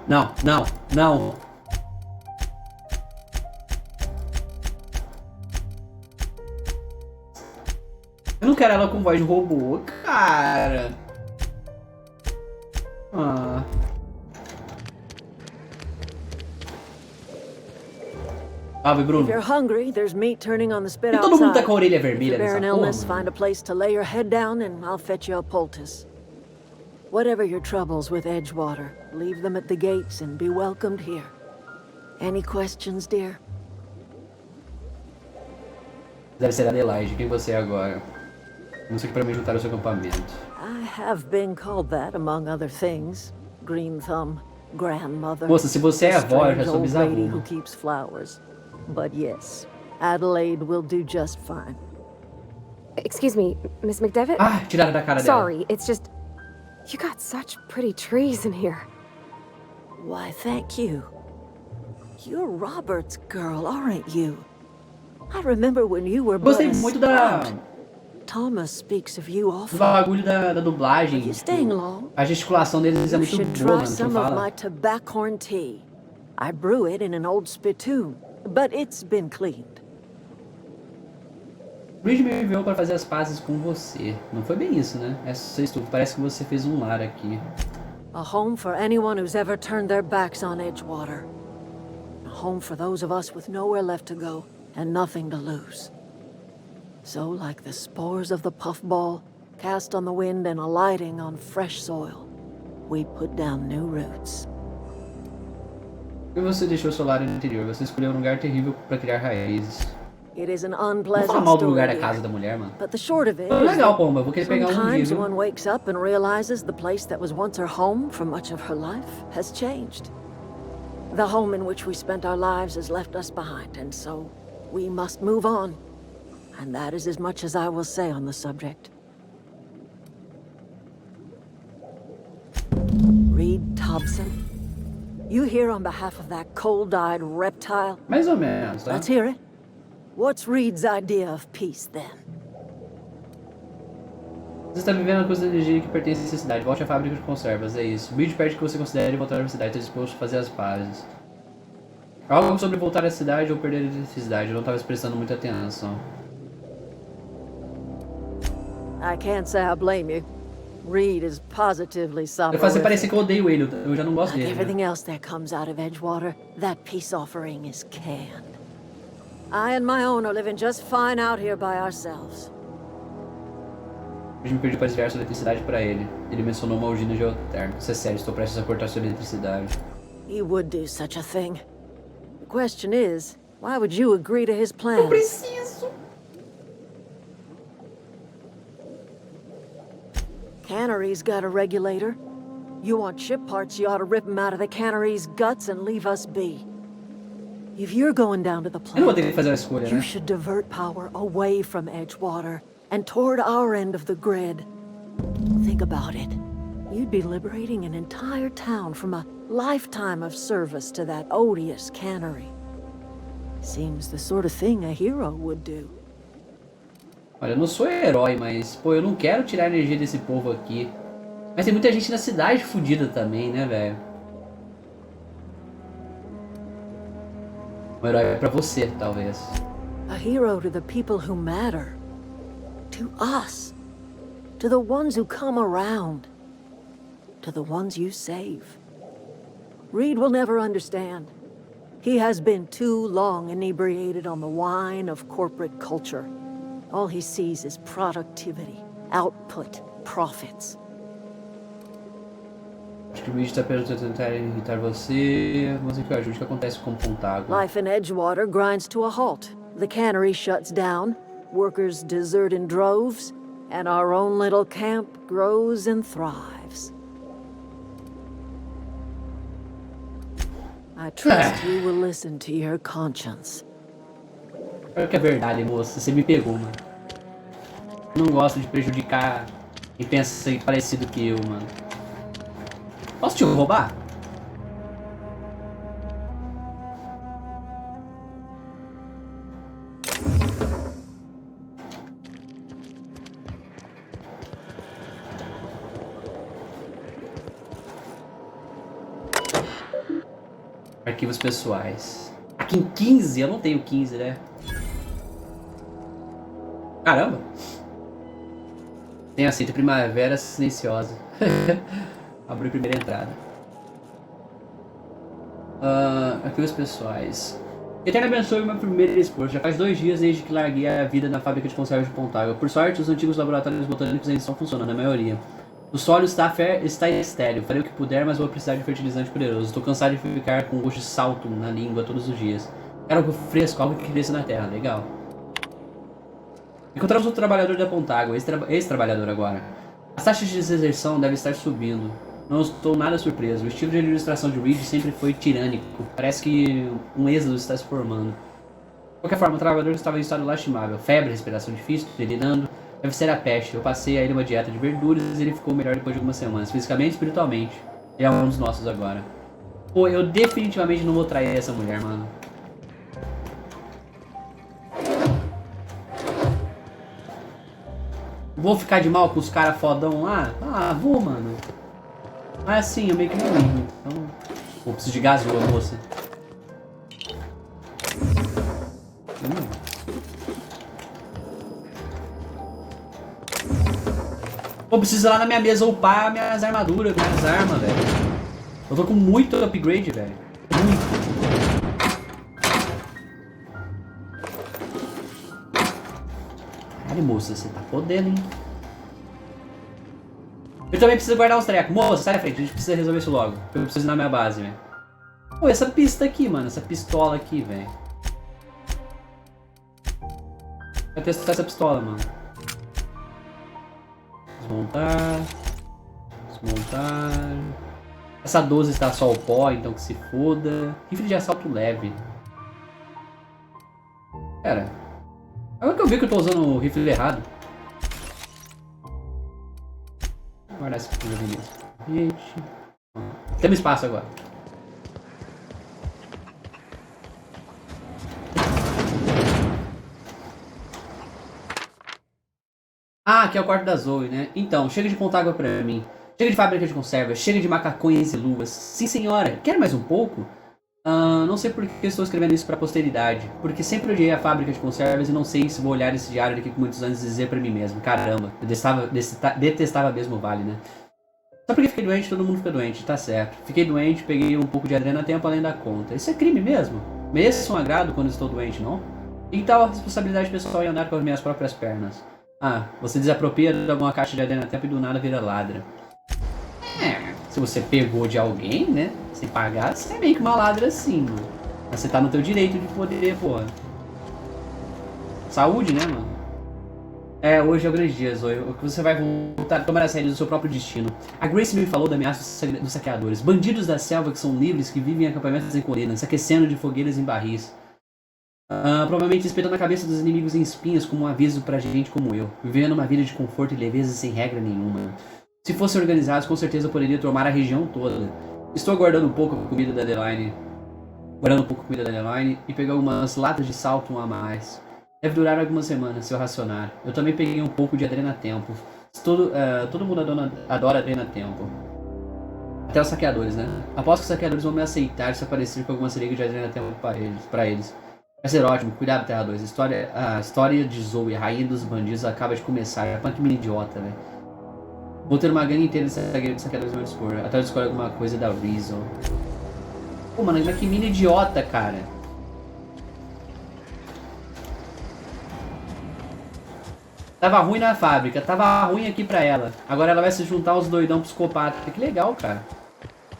Eu não quero ela com voz de robô, cara. Ah. Salve, Bruno. If you're hungry, there's meat turning on the spit E todo mundo tá outside. com a orelha If vermelha you bear nessa an illness, porra, find a place to lay your head down and I'll fetch you a poultice. Whatever your troubles with Edgewater, leave them at the gates and be welcomed here. Any questions, dear? Deve ser a Adelaide. Quem você é agora? Não sei que pra me juntar ao seu acampamento. I have been called that, among other things. Green Thumb, grandmother. Moça, se você é avó, eu já sou strange old lady bisavô. who keeps flowers. But yes, Adelaide will do just fine. Excuse me, Miss McDevitt? Ah, tiraram da cara dela. Sorry, it's just... You got such pretty trees in here. Why, thank you. You're Robert's girl, aren't you? I remember when you were but Gostei a muito da... sprout. Thomas speaks of you do often. bagulho da dublagem. Are you staying long? A gesticulação deles é You muito should boa, try mano. Quem some of fala? my tobaccorn tea. I brew it in an old spittoon, but it's been cleaned. Bridge me enviou para fazer as pazes com você. Não foi bem isso, né? É só isso. Parece que você fez um lar aqui. A home for anyone who's ever turned their backs on Edgewater. A home for those of us with nowhere left to go and nothing to lose. So, like the spores of the puffball, cast on the wind and alighting on fresh soil, we put down new roots. Por que você deixou seu lar no interior? Você escolheu um lugar terrível para criar raízes. It is an Não fala unpleasant mal do lugar da story, casa da mulher, mano. but the short of it É is legal, that pomba. Vou querer pegar um dia, sometimes viu? one wakes up and realizes the place that was once her home for much of her life has changed. The home in which we spent our lives has left us behind, and so we must move on. And that is as much as I will say on the subject. Hobson? You here on behalf of that cold-eyed reptile? Mais ou menos, tá? Let's hear it. What's Reed's idea of peace, then? Você está vivendo a coisa da energia que pertence a essa cidade. Volte à fábrica de conservas, é isso. Reed pede que você considere voltar à cidade. Está disposto a fazer as pazes. Algo sobre voltar à cidade ou perder a eletricidade. Eu não estava prestando muita atenção. I can't say I blame you. Reed is positively Eu soporific. fazer parecer que eu odeio ele. Eu já não gosto Like dele. everything Né? else that comes out of Edgewater, that peace offering is canned. I and my own are living just fine out here by ourselves. Eu me pedi para desviar sua eletricidade para ele. Ele mencionou uma usina geotérmica. Isso é sério, estou prestes a cortar sua eletricidade. He would do such a thing. The question is, why would you agree to his plans? Eu preciso. Cannery's got a regulator. You want ship parts, you ought to rip them out of the cannery's guts and leave us be. If you're going down to the Eu não vou ter plant, que fazer a escolha, you né? should divert power away from Edgewater and toward our end of the grid. Think about it. You'd be liberating an entire town from a lifetime of service to that odious cannery. Seems the sort of thing a hero would do. Olha, eu não sou herói, mas, pô, eu não quero tirar a energia desse povo aqui. Mas tem muita gente na cidade fodida também, né, velho? Um herói pra você, talvez. A hero to the people who matter. To us. To the ones who come around. To the ones you save. Reed will never understand. He has been too long inebriated on the wine of corporate culture. All he sees is productivity, output, profits. Acho que o Reed tá perto de tentar irritar você. Você que eu ajude. O que acontece com o Pontágono? Life in Edgewater grinds to a halt. The cannery shuts down, workers desert in droves, and our own little camp grows and thrives. I trust you will listen to your conscience. Claro que é verdade, moça. Você me pegou, mano. Eu não gosto de prejudicar quem pensa ser parecido que eu, mano. Posso te roubar? Arquivos pessoais. Aqui em 15? Eu não tenho 15, né? Caramba! Tem aceito primavera silenciosa. Abri a primeira entrada. Arquivos pessoais. Eterno abençoe o meu primeiro esforço. Já faz 2 dias desde que larguei a vida na fábrica de conservas de Pontágua. Por sorte, os antigos laboratórios botânicos ainda estão funcionando, a maioria. O solo está estéril. Farei o que puder, mas vou precisar de fertilizante poderoso. Estou cansado de ficar com gosto de salto na língua todos os dias. Quero algo fresco, algo que cresça na terra. Legal. Encontramos outro trabalhador da Pontágua, ex-trabalhador agora. As taxas de deserção devem estar subindo. Não estou nada surpreso. O estilo de administração de Reed sempre foi tirânico. Parece que um êxodo está se formando. De qualquer forma, o trabalhador estava em estado lastimável. Febre, respiração difícil, delirando. Deve ser a peste. Eu passei a ele uma dieta de verduras e ele ficou melhor depois de algumas semanas. Fisicamente e espiritualmente. Ele é um dos nossos agora. Pô, eu definitivamente não vou trair essa mulher, mano. Vou ficar de mal com os caras fodão lá? Ah, vou, mano. Mas assim, eu meio que não ligo. Então... Pô, preciso de gasoa, moça. Pô, preciso ir lá na minha mesa upar minhas armaduras, minhas armas, velho. Eu tô com muito upgrade, velho. Muito. Caralho, moça, você tá podendo, hein? Eu também preciso guardar uns trecos. Moça, sai da frente, a gente precisa resolver isso logo. Eu preciso ir na minha base, velho. Pô, essa pista aqui, mano. Essa pistola aqui, velho. Vou testar essa pistola, mano. Desmontar. Desmontar. Essa 12 está só o pó, então que se foda. Rifle de assalto leve. Pera. Agora que eu vi que eu tô usando o rifle errado. Vou guardar esse rifle ali. Gente. Temos espaço agora. Ah, aqui é o quarto da Zoe, né? Então, chega de contar água pra mim. Chega de fábrica de conservas, chega de macacões e luvas. Sim, senhora. Quer mais um pouco? Não sei por que estou escrevendo isso pra posteridade. Porque sempre odiei a fábrica de conservas e não sei se vou olhar esse diário daqui com muitos anos e dizer pra mim mesmo. Caramba, eu detestava mesmo o Vale, né? Só porque fiquei doente, todo mundo fica doente, tá certo. Fiquei doente, peguei um pouco de adrena tempo além da conta. Isso é crime mesmo? Mereço um agrado quando estou doente, não? E que tal a responsabilidade pessoal em andar com as minhas próprias pernas? Ah, você desapropria de alguma caixa de adrena tempo e do nada vira ladra. Se você pegou de alguém, né? Sem pagar, você é meio que uma ladra assim, mano. Mas você tá no teu direito de poder, porra. Saúde, né, mano? Hoje é o grande dia, Zoe. Você vai voltar a tomar as rédeas do seu próprio destino. A Grace me falou da ameaça dos saqueadores. Bandidos da selva que são livres, que vivem em acampamentos em colinas, aquecendo de fogueiras em barris. Provavelmente espetando a cabeça dos inimigos em espinhos como um aviso pra gente como eu. Vivendo uma vida de conforto e leveza sem regra nenhuma. Se fossem organizados, com certeza eu poderia tomar a região toda. Estou aguardando um pouco a comida da Adeline. E pegar algumas latas de salto a mais. Deve durar algumas semanas, se eu racionar. Eu também peguei um pouco de adrena tempo. Todo mundo adora adrena tempo. Até os saqueadores, né? Aposto que os saqueadores vão me aceitar se aparecer com alguma seringa de adrena tempo pra eles. Vai ser ótimo, cuidado, Terra 2. A história de Zoe, a rainha dos bandidos, acaba de começar. É punk menino idiota, velho. Vou ter uma gangue inteira de saqueadores ao meu dispor. Até eu descobrir alguma coisa da Reason. Pô, mano, mas que mina idiota, cara. Tava ruim na fábrica, tava ruim aqui pra ela. Agora ela vai se juntar aos doidão psicopata. Que legal, cara.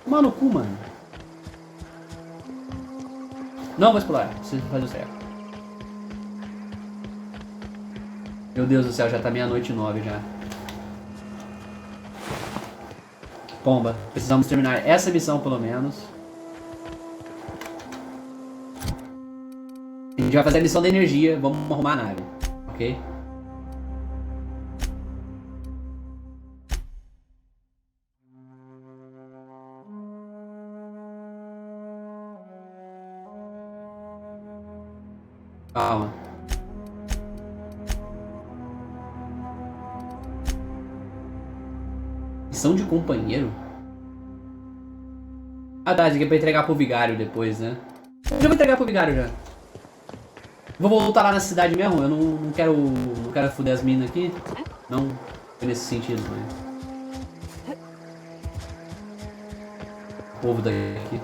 Toma no cu, mano. Não vou explorar, preciso fazer o certo. Meu Deus do céu, já tá 00:09 já. Pomba, precisamos terminar essa missão pelo menos. A gente vai fazer a missão da energia, vamos arrumar a nave, ok? Calma. Missão de companheiro? Ah tá, isso aqui é pra entregar pro vigário depois, né? Eu já vou entregar pro vigário já. Vou voltar lá na cidade mesmo, eu não quero foder as minas aqui. Não foi nesse sentido, mas... O povo daqui.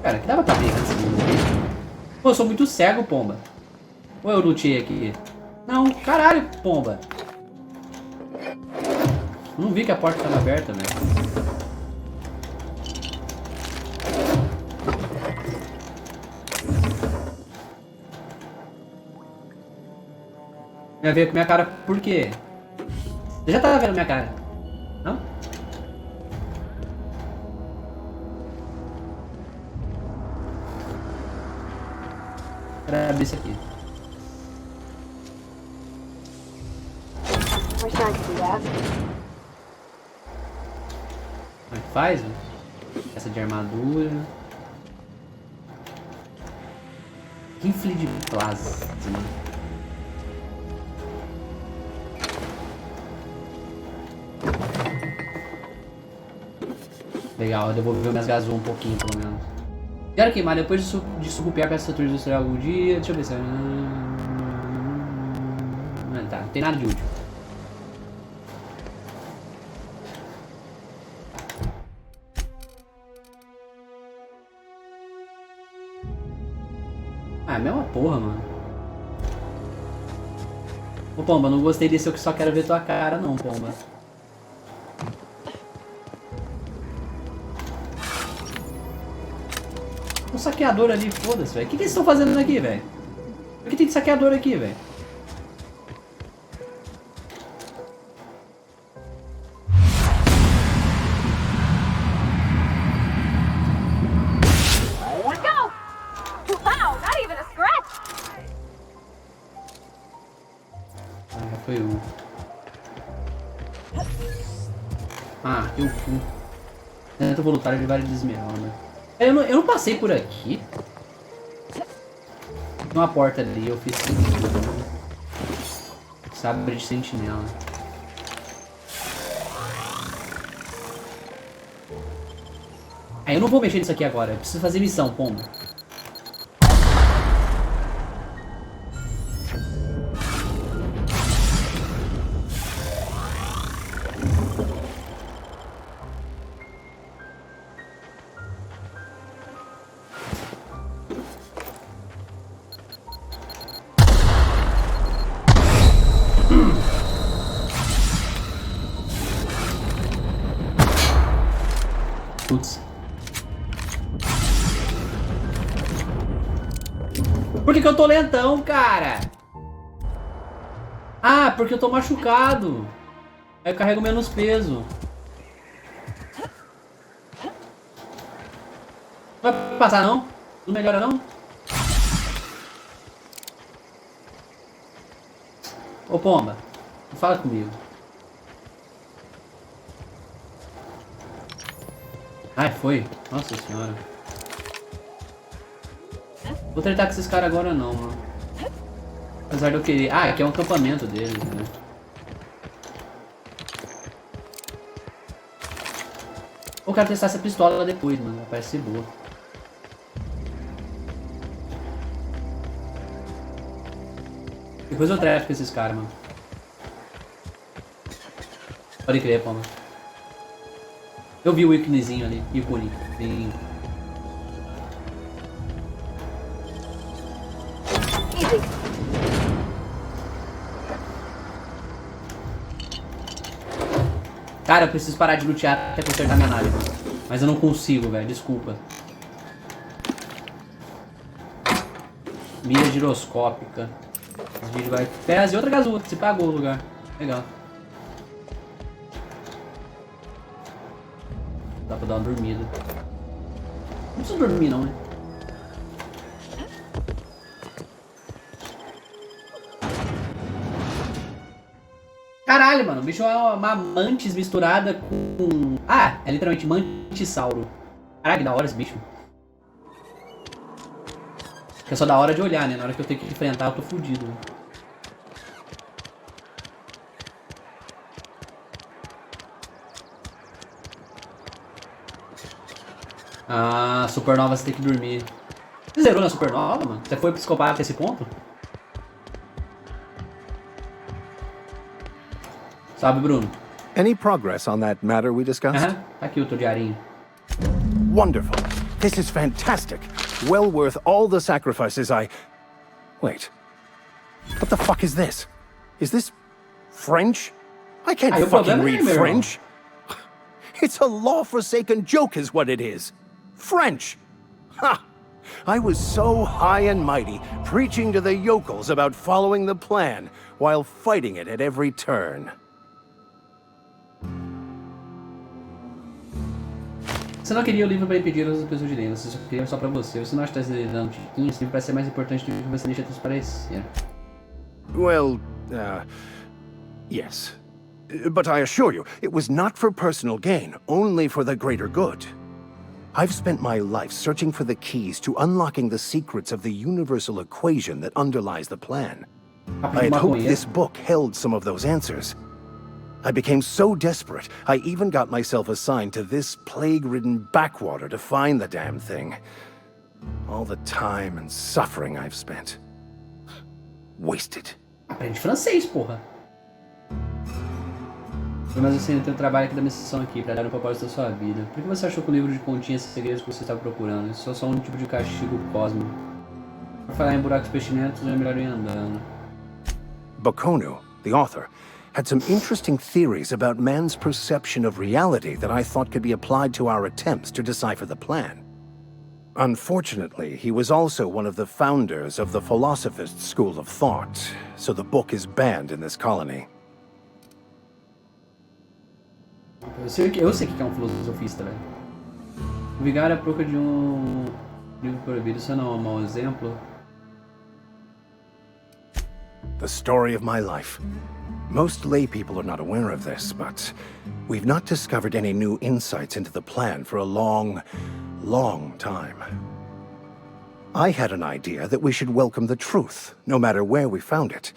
Cara, que dava pra ver antes de... Pô, eu sou muito cego, pomba. Ou eu lutei aqui? Não, caralho, pomba. Não vi que a porta estava aberta, velho. Minha veio com minha cara por quê? Você já tava vendo minha cara? Não? Pra abrir isso aqui. Como é que faz? Essa de armadura. Rifle de plasma. Legal, devolveu minhas gasou um pouquinho pelo menos. Quero queimar depois de surrupiar com essa torre industrial algum dia. Deixa eu ver se... tá, não tem nada de útil. Ah, é a mesma porra, mano. Ô, pomba, não gostei desse eu que só quero ver tua cara não, pomba. Um saqueador ali, foda-se, velho. O que eles estão fazendo aqui, velho? Por que tem saqueador aqui, velho? Ah, eu fui. Tenta voluntário de várias de esmeralda. Eu não passei por aqui. Tem uma porta ali, eu fiz sentido. Sabre de sentinela. Eu não vou mexer nisso aqui agora. Eu preciso fazer missão, pombo. Putz. Por que eu tô lentão, cara? Ah, porque eu tô machucado. Aí eu carrego menos peso. Não vai passar não? Não melhora não? Ô pomba, fala comigo. Ai, foi? Nossa senhora. Vou tentar com esses caras agora não, mano. Apesar de eu querer... Ah, aqui é um acampamento deles, né? Eu quero testar essa pistola depois, mano. Ela parece ser boa. Depois eu trevo com esses caras, mano. Pode crer, pomba. Eu vi o íconezinho ali. Ícone. Cara, eu preciso parar de lutear até consertar minha nave. Mas eu não consigo, velho. Desculpa. Mira giroscópica. Desvio de bypass e outra gasolina. Você pagou o lugar. Legal. Dá pra dar uma dormida. Não precisa dormir não, né? Caralho, mano. O bicho é uma mantis misturada com... Ah, é literalmente mantissauro. Caralho, que da hora esse bicho. É só da hora de olhar, né? Na hora que eu tenho que enfrentar, eu tô fudido. Né? Ah, supernova você tem que dormir. Você zerou na supernova, mano? Você foi psicopata até esse ponto? Sabe, Bruno? Any progress on that matter we discussed? Tá aqui o teu diarinho. Wonderful. This is fantastic. Well worth all the sacrifices I... Wait. What the fuck is this? Is this French? I can't fucking read French. It's a law-forsaken joke is what it is. French. Ha! I was so high and mighty, preaching to the yokels about following the plan, while fighting it at every turn. Você não queria o livro para impedir as pessoas de ler, você só queria só para você. Você não acha que está se dando tiquinho? Esse livro parece ser mais importante do que você deixa transparecer. Well, yes. But I assure you, it was not for personal gain, only for the greater good. I've spent my life searching for the keys to unlocking the secrets of the universal equation that underlies the plan. I had hoped this book held some of those answers. I became so desperate, I even got myself assigned to this plague-ridden backwater to find the damn thing. All the time and suffering I've spent. Wasted. Aprende francês, porra. Mas você tem o trabalho aqui da missão aqui, pra dar um propósito da sua vida. Por que você achou que o livro continha esses segredos que você estava procurando? Isso é só um tipo de castigo cósmico. Pra falar em buracos pestilentos, é melhor ir andando. Bakono, the author, had some interesting theories about man's perception of reality that I thought could be applied to our attempts to decipher the plan. Unfortunately, he was also one of the founders of the Philosophist School of Thought, so the book is banned in this colony. Eu sei que é um filosofista, velho. O vigário é a procura de um livro proibido, isso não é um mau exemplo? The story of my life. Most lay people are not aware of this, but we've not discovered any new insights into the plan for a long, long time. I had an idea that we should welcome the truth, no matter where we found it.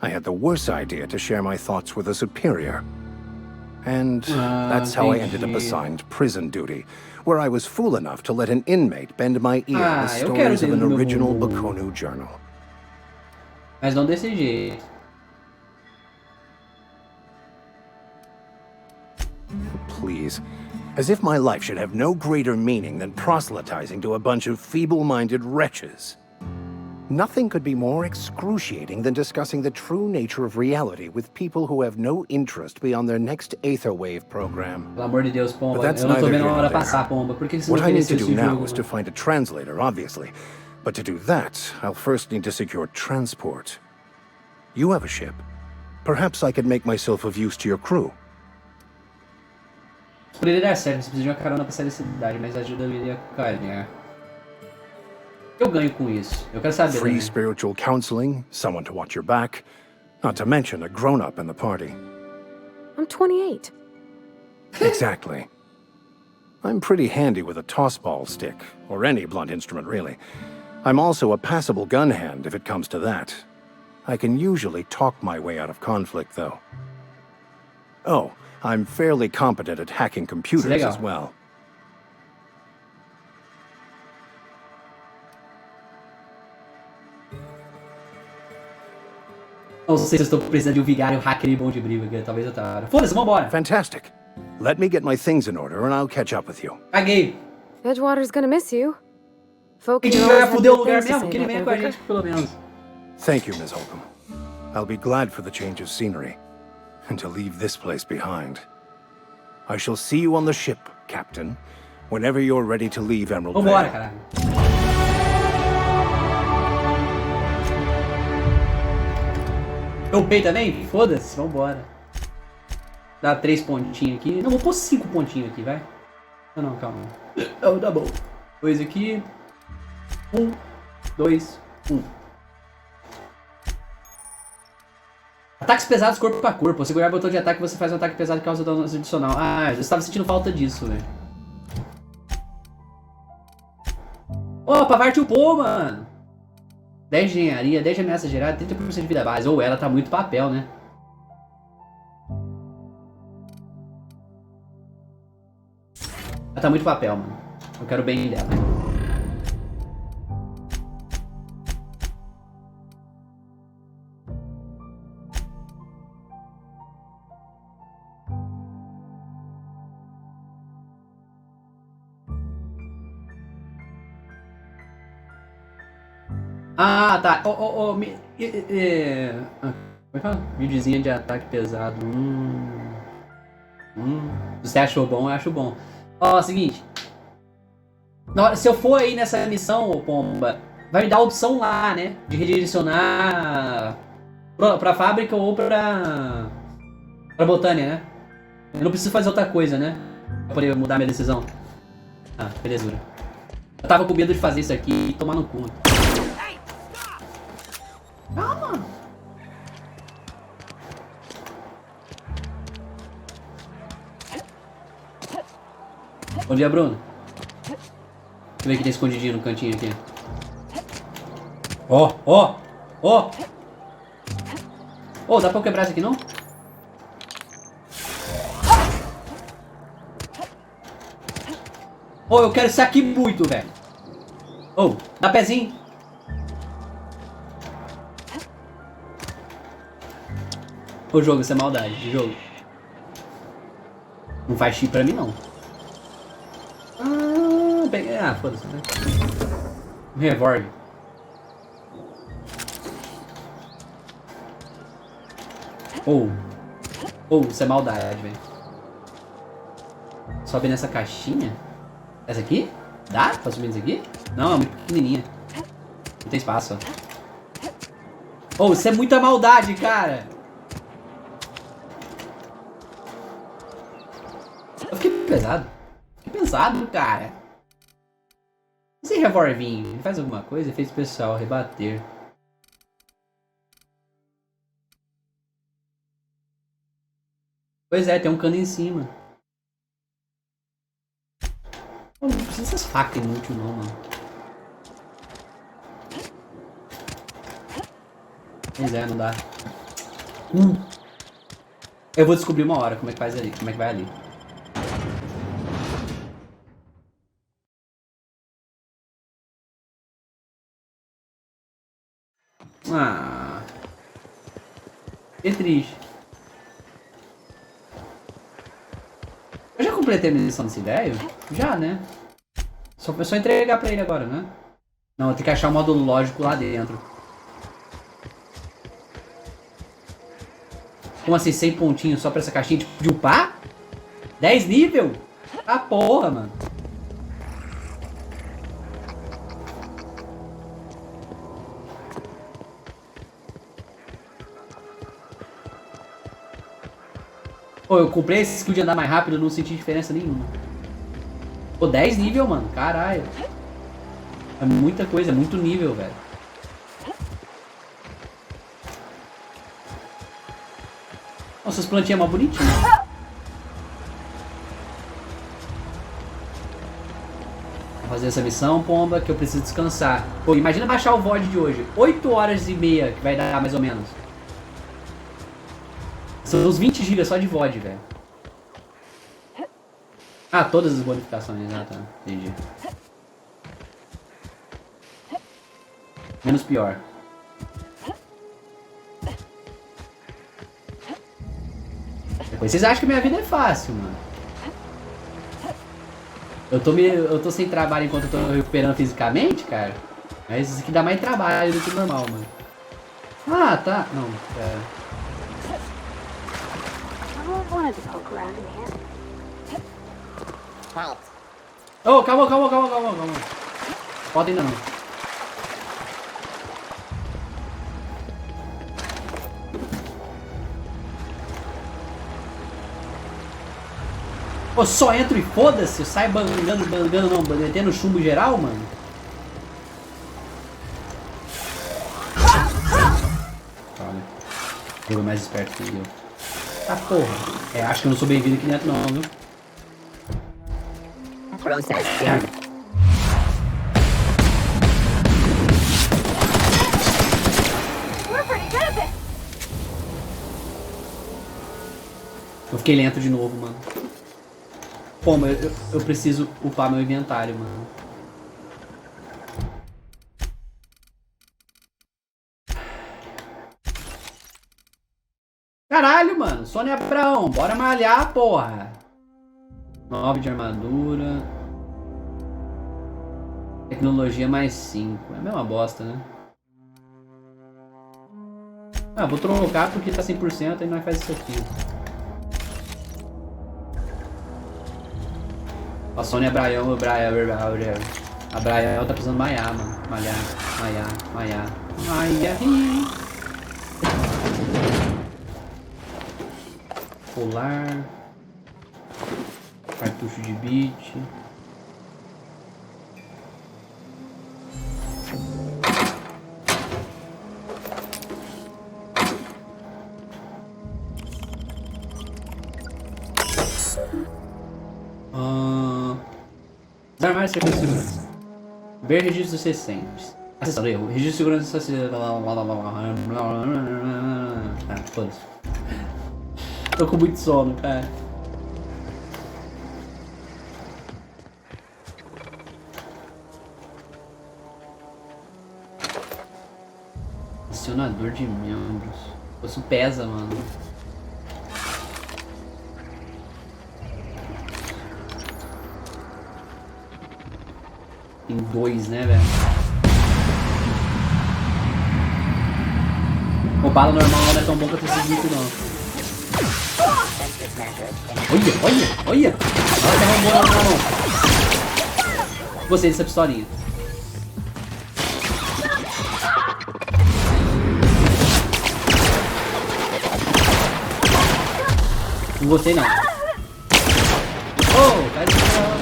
I had the worse idea to share my thoughts with a superior. And that's how I ended up assigned prison duty, where I was fool enough to let an inmate bend my ear with stories of an original Bakonu journal. Mas não desse jeito. Please. As if my life should have no greater meaning than proselytizing to a bunch of feeble-minded wretches. Nothing could be more excruciating than discussing the true nature of reality with people who have no interest beyond their next Aetherwave program. Pelo amor de Deus, Pomba. But that's Eu não tô neither vendo a here hora nor passar, there. Pomba. Por que você What não I need to ofereceu do esse now jogo? is to find a translator, obviously. But to do that, I'll first need to secure transport. You have a ship. Perhaps I could make myself of use to your crew. Poderia dar certo, você precisa de uma carona pra sair da cidade, mas ajuda iria calhar. O que eu ganho com isso? Eu quero saber. Free Né? spiritual counseling, someone to watch your back, not to mention a grown-up in the party. I'm 28. Exactly. I'm pretty handy with a tossball stick, or any blunt instrument really. I'm also a passable gun hand if it comes to that. I can usually talk my way out of conflict, though. Oh, I'm fairly competent at hacking computers as well. Não sei se eu estou precisando de um vigário hacker e bom de briga, talvez eu tava. Foda-se, vambora! Fantastic. Let me get my things in order and I'll catch up with you. Caguei! Edgewater's gonna miss you. Folk Ele vai foder o lugar mesmo, que ele venha com a gente, pelo menos. Thank you, Ms. Holcomb. I'll be glad for the change of scenery, and to leave this place behind. I shall see you on the ship, Captain, whenever you're ready to leave Emerald Vale. Vambora, caralho. Eu pei também? Foda-se, vambora. Dá 3 pontinhos aqui. Não, vou pôr 5 pontinhos aqui, vai. Não, calma. Não, tá bom. 2 aqui. 1, 2, 1. Ataques pesados corpo a corpo. Ao segurar o botão de ataque, você faz um ataque pesado que causa dano adicional. Ah, eu estava sentindo falta disso, velho. Opa, partiu pô, mano. 10 de engenharia, 10 de ameaça gerada, 30% de vida base. Ou ela tá muito papel, né? Ela tá muito papel, mano. Eu quero o bem dela. Ah, tá. Como é que fala? Videozinho de ataque pesado. Se você achou bom, eu acho bom. Ó, seguinte. Se eu for aí nessa missão, ô Pomba, vai me dar a opção lá, né? De redirecionar pra fábrica ou pra Botânia, né? Eu não preciso fazer outra coisa, né? Pra poder mudar minha decisão. Ah, belezura. Eu tava com medo de fazer isso aqui e tomar no cu. Calma! Bom dia, Bruno. Deixa eu ver que tem escondidinho no cantinho aqui. Ó! Ô, dá pra eu quebrar isso aqui não? Ô, eu quero isso aqui muito, velho. Ô, dá pezinho. Ô, jogo, isso é maldade, jogo. Não faz chip pra mim, não. Ah, foda-se, né? Um revólver. Isso é maldade, velho. Sobe nessa caixinha. Essa aqui? Dá pra subir nisso aqui? Não, é muito pequenininha. Não tem espaço, ó. Isso é muita maldade, cara. Eu fiquei pesado. Fiquei pesado, cara. Esse revólverzinho, ele faz alguma coisa? Efeito especial, rebater. Pois é, tem um cano em cima. Pô, não precisa dessas facas inúteis não, mano. Pois é, não dá. Eu vou descobrir uma hora como é que faz ali, como é que vai ali. Ah. Que triste. Eu já completei a missão desse velho? Já, né? Só entregar pra ele agora, né? Não, eu tenho que achar o módulo lógico lá dentro. Como assim, 100 pontinhos só pra essa caixinha de upar? 10 nível? Ah, porra, mano. Pô, eu comprei esse skill de andar mais rápido e não senti diferença nenhuma. Pô, 10 nível, mano. Caralho. É muita coisa, é muito nível, velho. Nossa, as plantinhas mais bonitinhas. Vou fazer essa missão, pomba, que eu preciso descansar. Pô, imagina baixar o VOD de hoje. 8 horas e meia que vai dar, mais ou menos. São uns 20 GB só de VOD, velho. Ah, todas as bonificações. Ah, tá. Entendi. Menos pior. Depois vocês acham que minha vida é fácil, mano. Eu tô sem trabalho enquanto eu tô recuperando fisicamente, cara. Mas isso aqui dá mais trabalho do que o normal, mano. Ah, tá. Não, pera. Oh, calma. Pode ainda não. Pô, só entro e foda-se, eu saio bangando não, metendo chumbo geral, mano. Olha, jogo mais esperto que eu. Ah, porra. É, acho que eu não sou bem-vindo aqui dentro não, viu? Eu fiquei lento de novo, mano. Pô, mas eu preciso upar meu inventário, mano. Caralho, mano. Sônia Abraão, bora malhar, porra. 9 de armadura. Tecnologia mais 5. É a mesma bosta, né? Ah, vou trocar porque tá 100% e nós faz isso aqui. A Sônia Abraão, a Brael tá precisando malhar, mano. Malhar. Polar. Cartucho de beat. Desarmar esse recurso de segurança. Ver registros recentes. Acessando erro. Registro de segurança. Ah, foda-se. Tô com muito sono, cara. Acionador de membros. Isso pesa, mano. Tem 2, né, velho? O bala normal não é tão bom quanto esse bicho, não. Olha! Ela que arrombou na mão. Gostei dessa pistolinha. Não gostei, não. Oh, faz isso não.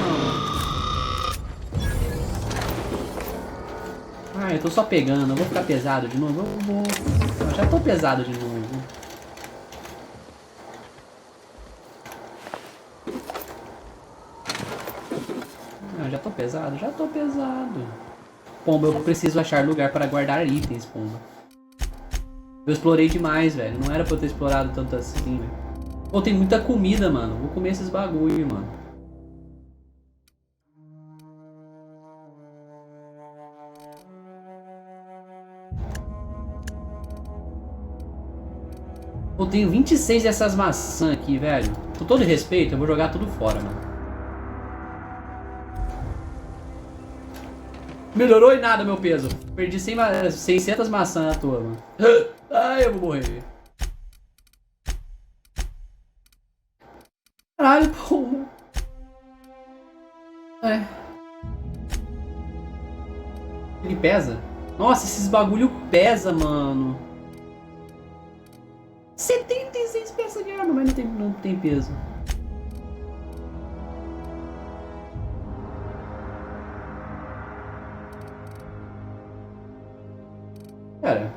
Ah, eu tô só pegando, eu vou ficar pesado de novo. Eu já tô pesado de novo. Já tô pesado, já tô pesado. Pomba, eu preciso achar lugar para guardar itens, Pomba. Eu explorei demais, velho. Não era pra eu ter explorado tanto assim, velho. Pô, tem muita comida, mano. Vou comer esses bagulho, mano. Eu tenho 26 dessas maçãs aqui, velho. Com todo respeito, eu vou jogar tudo fora, mano. Melhorou em nada meu peso. Perdi 600 maçãs à toa, mano. Ai, eu vou morrer. Caralho, pô. É. Ele pesa? Nossa, esses bagulho pesa, mano. 76 peças de arma, mas não tem peso. Cara,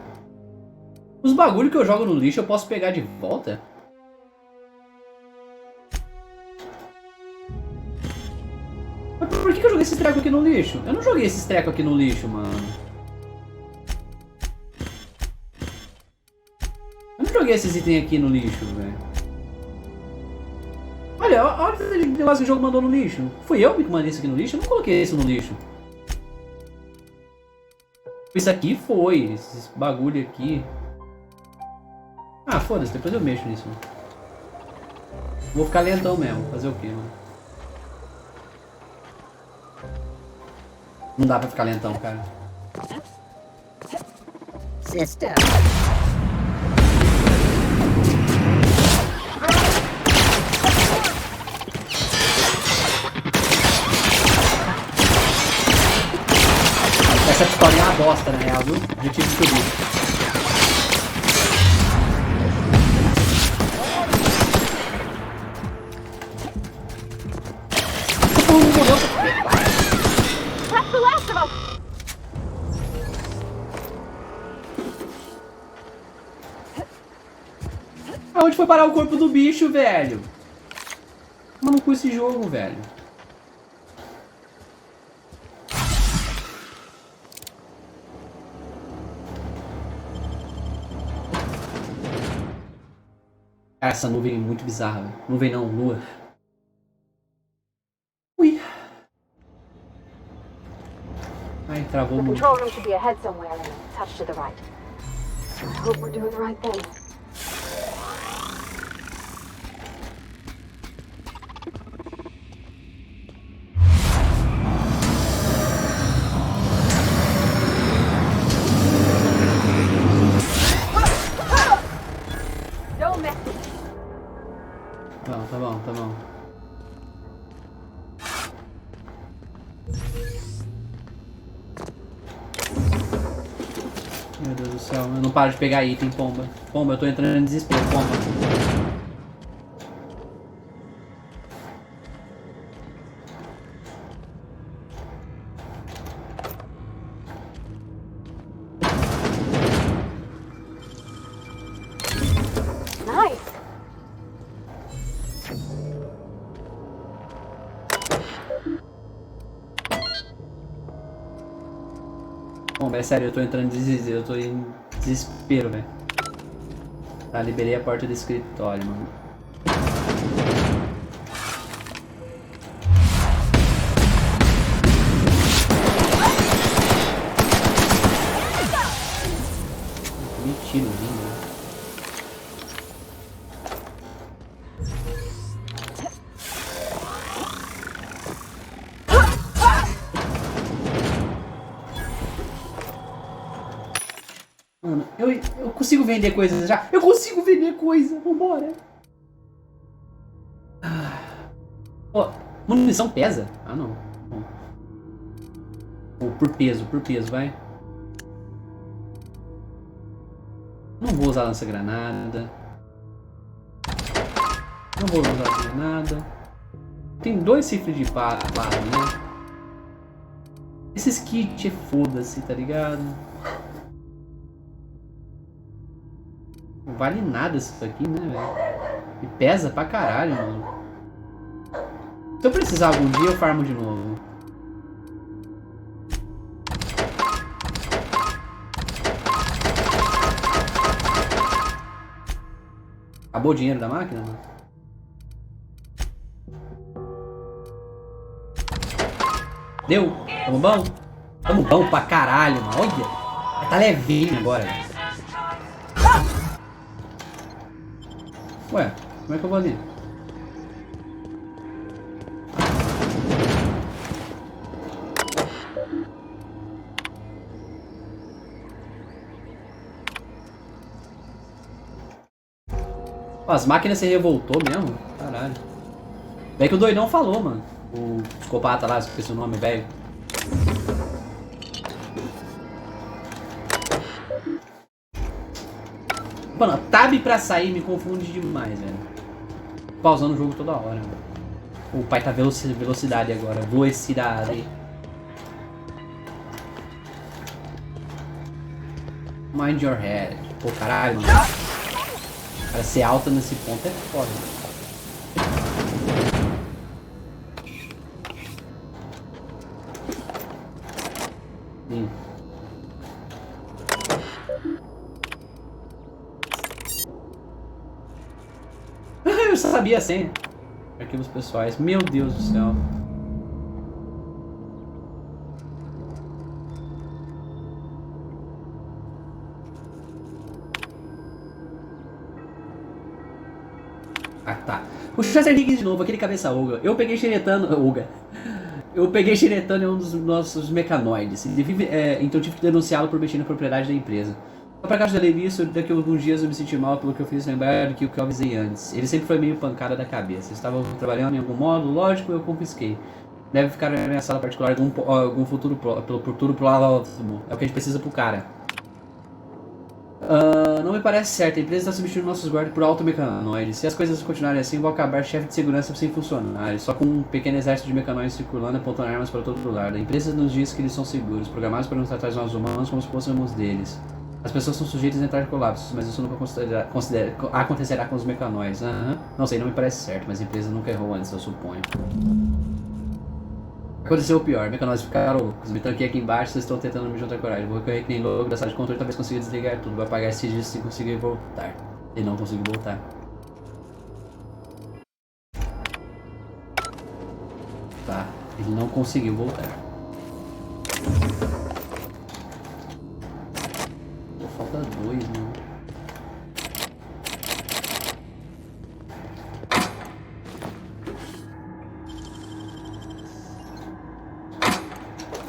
os bagulho que eu jogo no lixo eu posso pegar de volta? Mas por que eu joguei esse treco aqui no lixo? Eu não joguei esse treco aqui no lixo, mano. Eu não joguei esses itens aqui no lixo, velho. Olha o negócio que o jogo mandou no lixo. Fui eu que mandei isso aqui no lixo? Eu não coloquei isso no lixo. Isso aqui foi, esses bagulho aqui. Ah, foda-se, depois eu mexo nisso. Vou ficar lentão mesmo, fazer o quê, mano? Não dá pra ficar lentão, cara. Sister. Essa história é uma bosta, na real, viu? Já tive que subir. That's the last of us! Aonde foi parar o corpo do bicho, velho? Mano, com esse jogo, velho. Cara, essa nuvem é muito bizarra, velho. Nuvem não, lua. Ui. Ai, travou muito. The control room should be ahead somewhere and a touch to the right. I hope we're doing the right thing. Tá bom. Meu Deus do céu, eu não paro de pegar item, pomba. Pomba, eu tô entrando em desespero, pomba. Bom, é sério, eu tô entrando em desespero, velho. Tá, liberei a porta do escritório, mano. Me tiro, lindo. Mano, eu consigo vender coisas já. Eu consigo vender coisa. Vambora. Ó, munição pesa? Ah, não. Bom, por peso, vai. Não vou usar lança-granada. Não vou usar lança-granada. Tem 2 rifles de bala, né? Esses kits, foda-se, tá ligado? Não vale nada isso aqui, né, velho? E pesa pra caralho, mano. Se eu precisar algum dia, eu farmo de novo. Acabou o dinheiro da máquina, mano? Deu? Tamo bom? Tamo bom pra caralho, mano. Olha. Tá levinho agora. Ué, como é que eu vou ali? Ó, as máquinas se revoltou mesmo? Caralho. Bem que o doidão falou, mano. O psicopata lá, esqueci o nome, velho. Mano, tab pra sair me confunde demais, velho. Pausando o jogo toda hora. Mano. O pai tá velocidade agora. Velocidade. Mind your head. Pô, caralho, mano. Cara, ser alta nesse ponto é foda. Eu sabia a senha. Arquivos pessoais. Meu Deus do céu. Ah, tá. O Chester Higgs de novo, aquele cabeça Olga. Eu peguei xeretando... Olga. Eu peguei xeretando em um dos nossos mecanoides. Então tive que denunciá-lo por mexer na propriedade da empresa. Só pra caixa de levar isso, daqui a alguns dias eu me senti mal pelo que eu fiz lembrar do que eu avisei antes. Ele sempre foi meio pancada da cabeça. Estavam trabalhando em algum modo, lógico, eu confisquei. Deve ficar na minha sala particular algum futuro próximo. É o que a gente precisa pro cara. Não me parece certo, a empresa está substituindo nossos guardas por automecanoides. Se as coisas continuarem assim, vou acabar chefe de segurança sem funcionários, só com um pequeno exército de mecanoides circulando e apontando armas para todo lado. A empresa nos diz que eles são seguros, programados para nos tratar nós humanos como se fôssemos deles. As pessoas são sujeitas a entrar em colapsos, mas isso nunca acontecerá com os mecanoides. Não sei, não me parece certo, mas a empresa nunca errou antes, eu suponho. Aconteceu o pior, mecanoides ficaram loucos. Me tranquei aqui embaixo, vocês estão tentando me juntar coragem. Vou correr que nem louco da sala de controle, talvez consiga desligar tudo. Vou apagar esse disco se conseguir voltar. E não conseguiu voltar. Tá, ele não conseguiu voltar. Falta 2, né?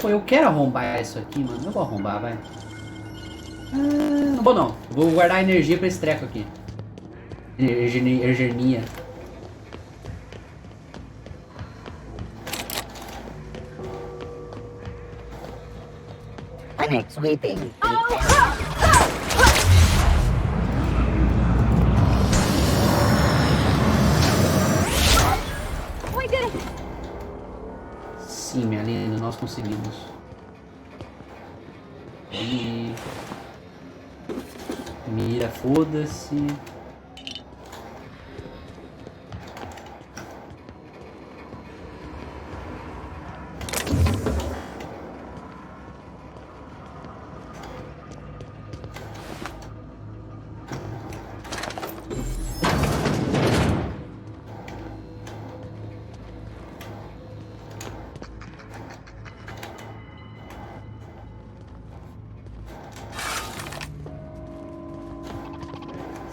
Pô, eu quero arrombar isso aqui, mano. Eu vou arrombar, vai. Não vou não. Vou guardar energia pra esse treco aqui. Energia. Panic sweeping. Sim, minha linda, nós conseguimos. E... mira, foda-se.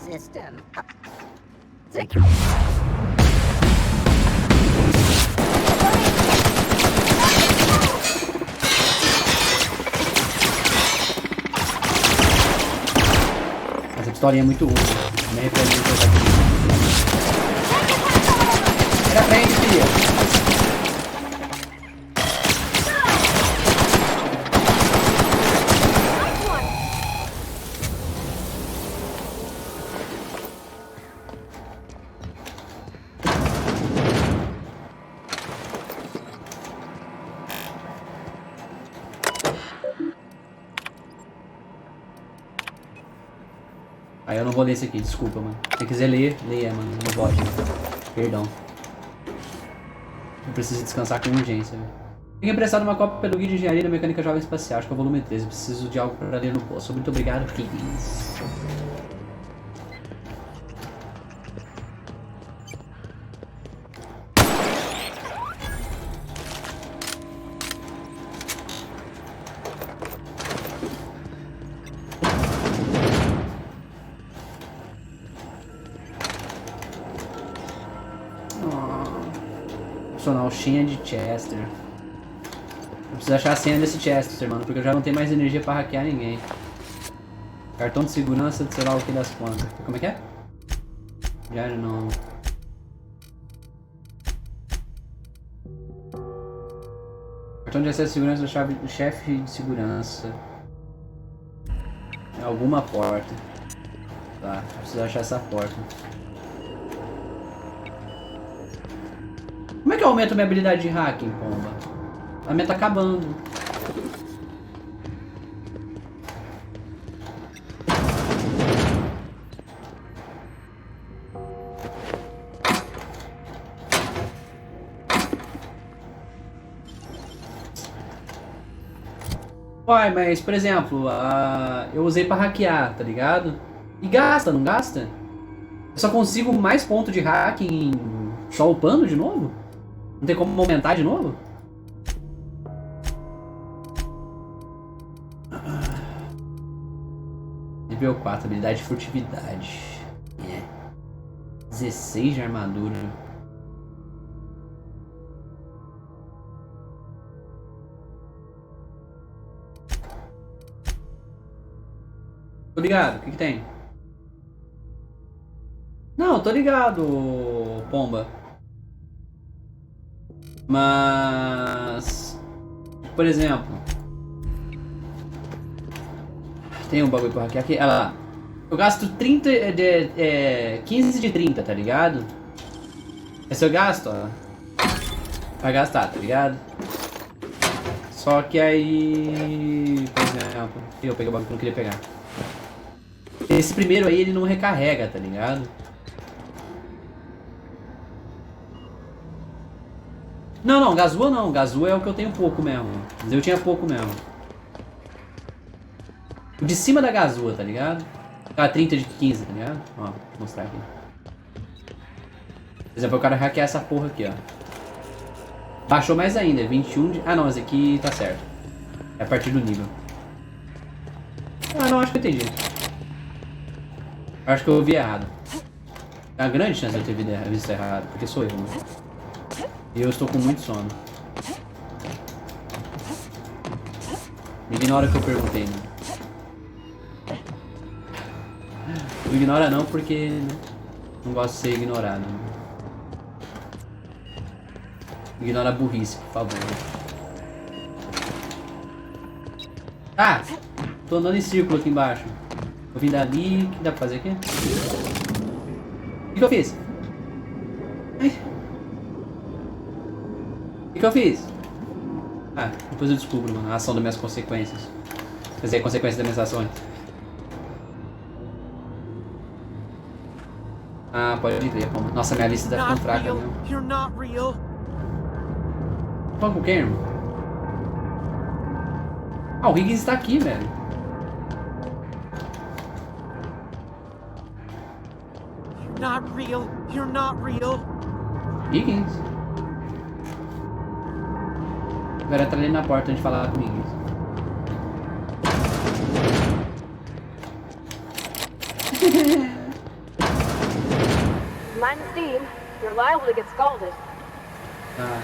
System. Essa pistolinha é muito útil. Me arrependo de colocar aqui. Era pra ele, filha. Aí eu não vou ler esse aqui, desculpa, mano. Se você quiser ler, leia, mano. Não pode. Perdão. Eu preciso descansar com urgência, velho. Tenho emprestado uma cópia do Guia de Engenharia da Mecânica Jovem Espacial, acho que é o volume 13. Preciso de algo para ler no posto. Muito obrigado, please. Opcional, senha de Chester. Eu preciso achar a senha desse Chester, mano, porque eu já não tenho mais energia pra hackear ninguém. Cartão de segurança de sei lá o que das quantas. Como é que é? Diário não. Cartão de acesso de segurança, chave do chefe de segurança. É alguma porta. Tá, preciso achar essa porta. Como é que eu aumento minha habilidade de hacking, pomba? A minha tá acabando. Uai, mas, por exemplo, eu usei pra hackear, tá ligado? E gasta, não gasta? Eu só consigo mais ponto de hacking só upando de novo? Não tem como aumentar de novo? Nível 4, habilidade de furtividade. 16 de armadura. Tô ligado, o que tem? Não, tô ligado, pomba. Mas... Por exemplo... Tem um bagulho pra hackear aqui. Olha lá. Eu gasto 15 de 30, tá ligado? Esse eu gasto, ó. Vai gastar, tá ligado? Só que aí... Por exemplo... Eu peguei o bagulho que eu não queria pegar. Esse primeiro aí, ele não recarrega, tá ligado? Não, Gazua não. Gazua é o que eu tenho pouco mesmo. Mas eu tinha pouco mesmo. O de cima da Gazua, tá ligado? Ah, 30 de 15, tá ligado? Ó, vou mostrar aqui. Por exemplo, eu quero hackear essa porra aqui, ó. Baixou mais ainda, 21 de... Ah, não, esse aqui tá certo. É a partir do nível. Ah, não, acho que eu entendi. Acho que eu ouvi errado. É uma grande chance de eu ter visto errado, porque sou eu, né? E eu estou com muito sono. Ignora o que eu perguntei, né? Não ignora não, porque né? Não gosto de ser ignorado. Né? Ignora a burrice, por favor. Ah! Tô andando em círculo aqui embaixo. Vou vir dali. O que dá pra fazer aqui? O que eu fiz? Ai. O que eu fiz? Ah, depois eu descubro, mano, a ação das minhas consequências. Quer dizer, a consequência das minhas ações. Ah, pode crer, como. Nossa, minha lista tá ficando fraca, né? Fala com quem, irmão? Ah, o Higgins tá aqui, velho. You're not real. Higgins? Agora entra ali na porta antes de falar com o Higgins. Mind the steam. You're liable to get scalded. Ah.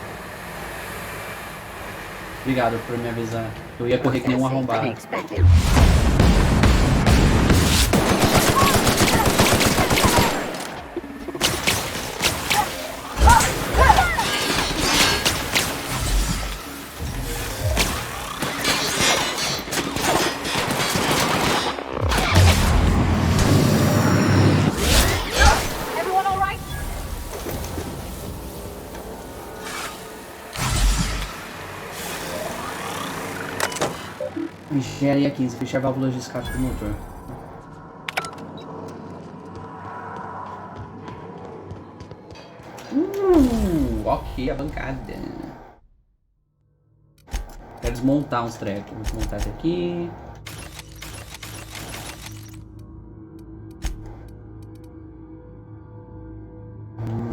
Obrigado por me avisar. Eu ia correr que nem um arrombado. Engenharia 15, fechar válvulas de escape do motor. Ok, a bancada. Quero desmontar uns trecos. Vou desmontar esse aqui.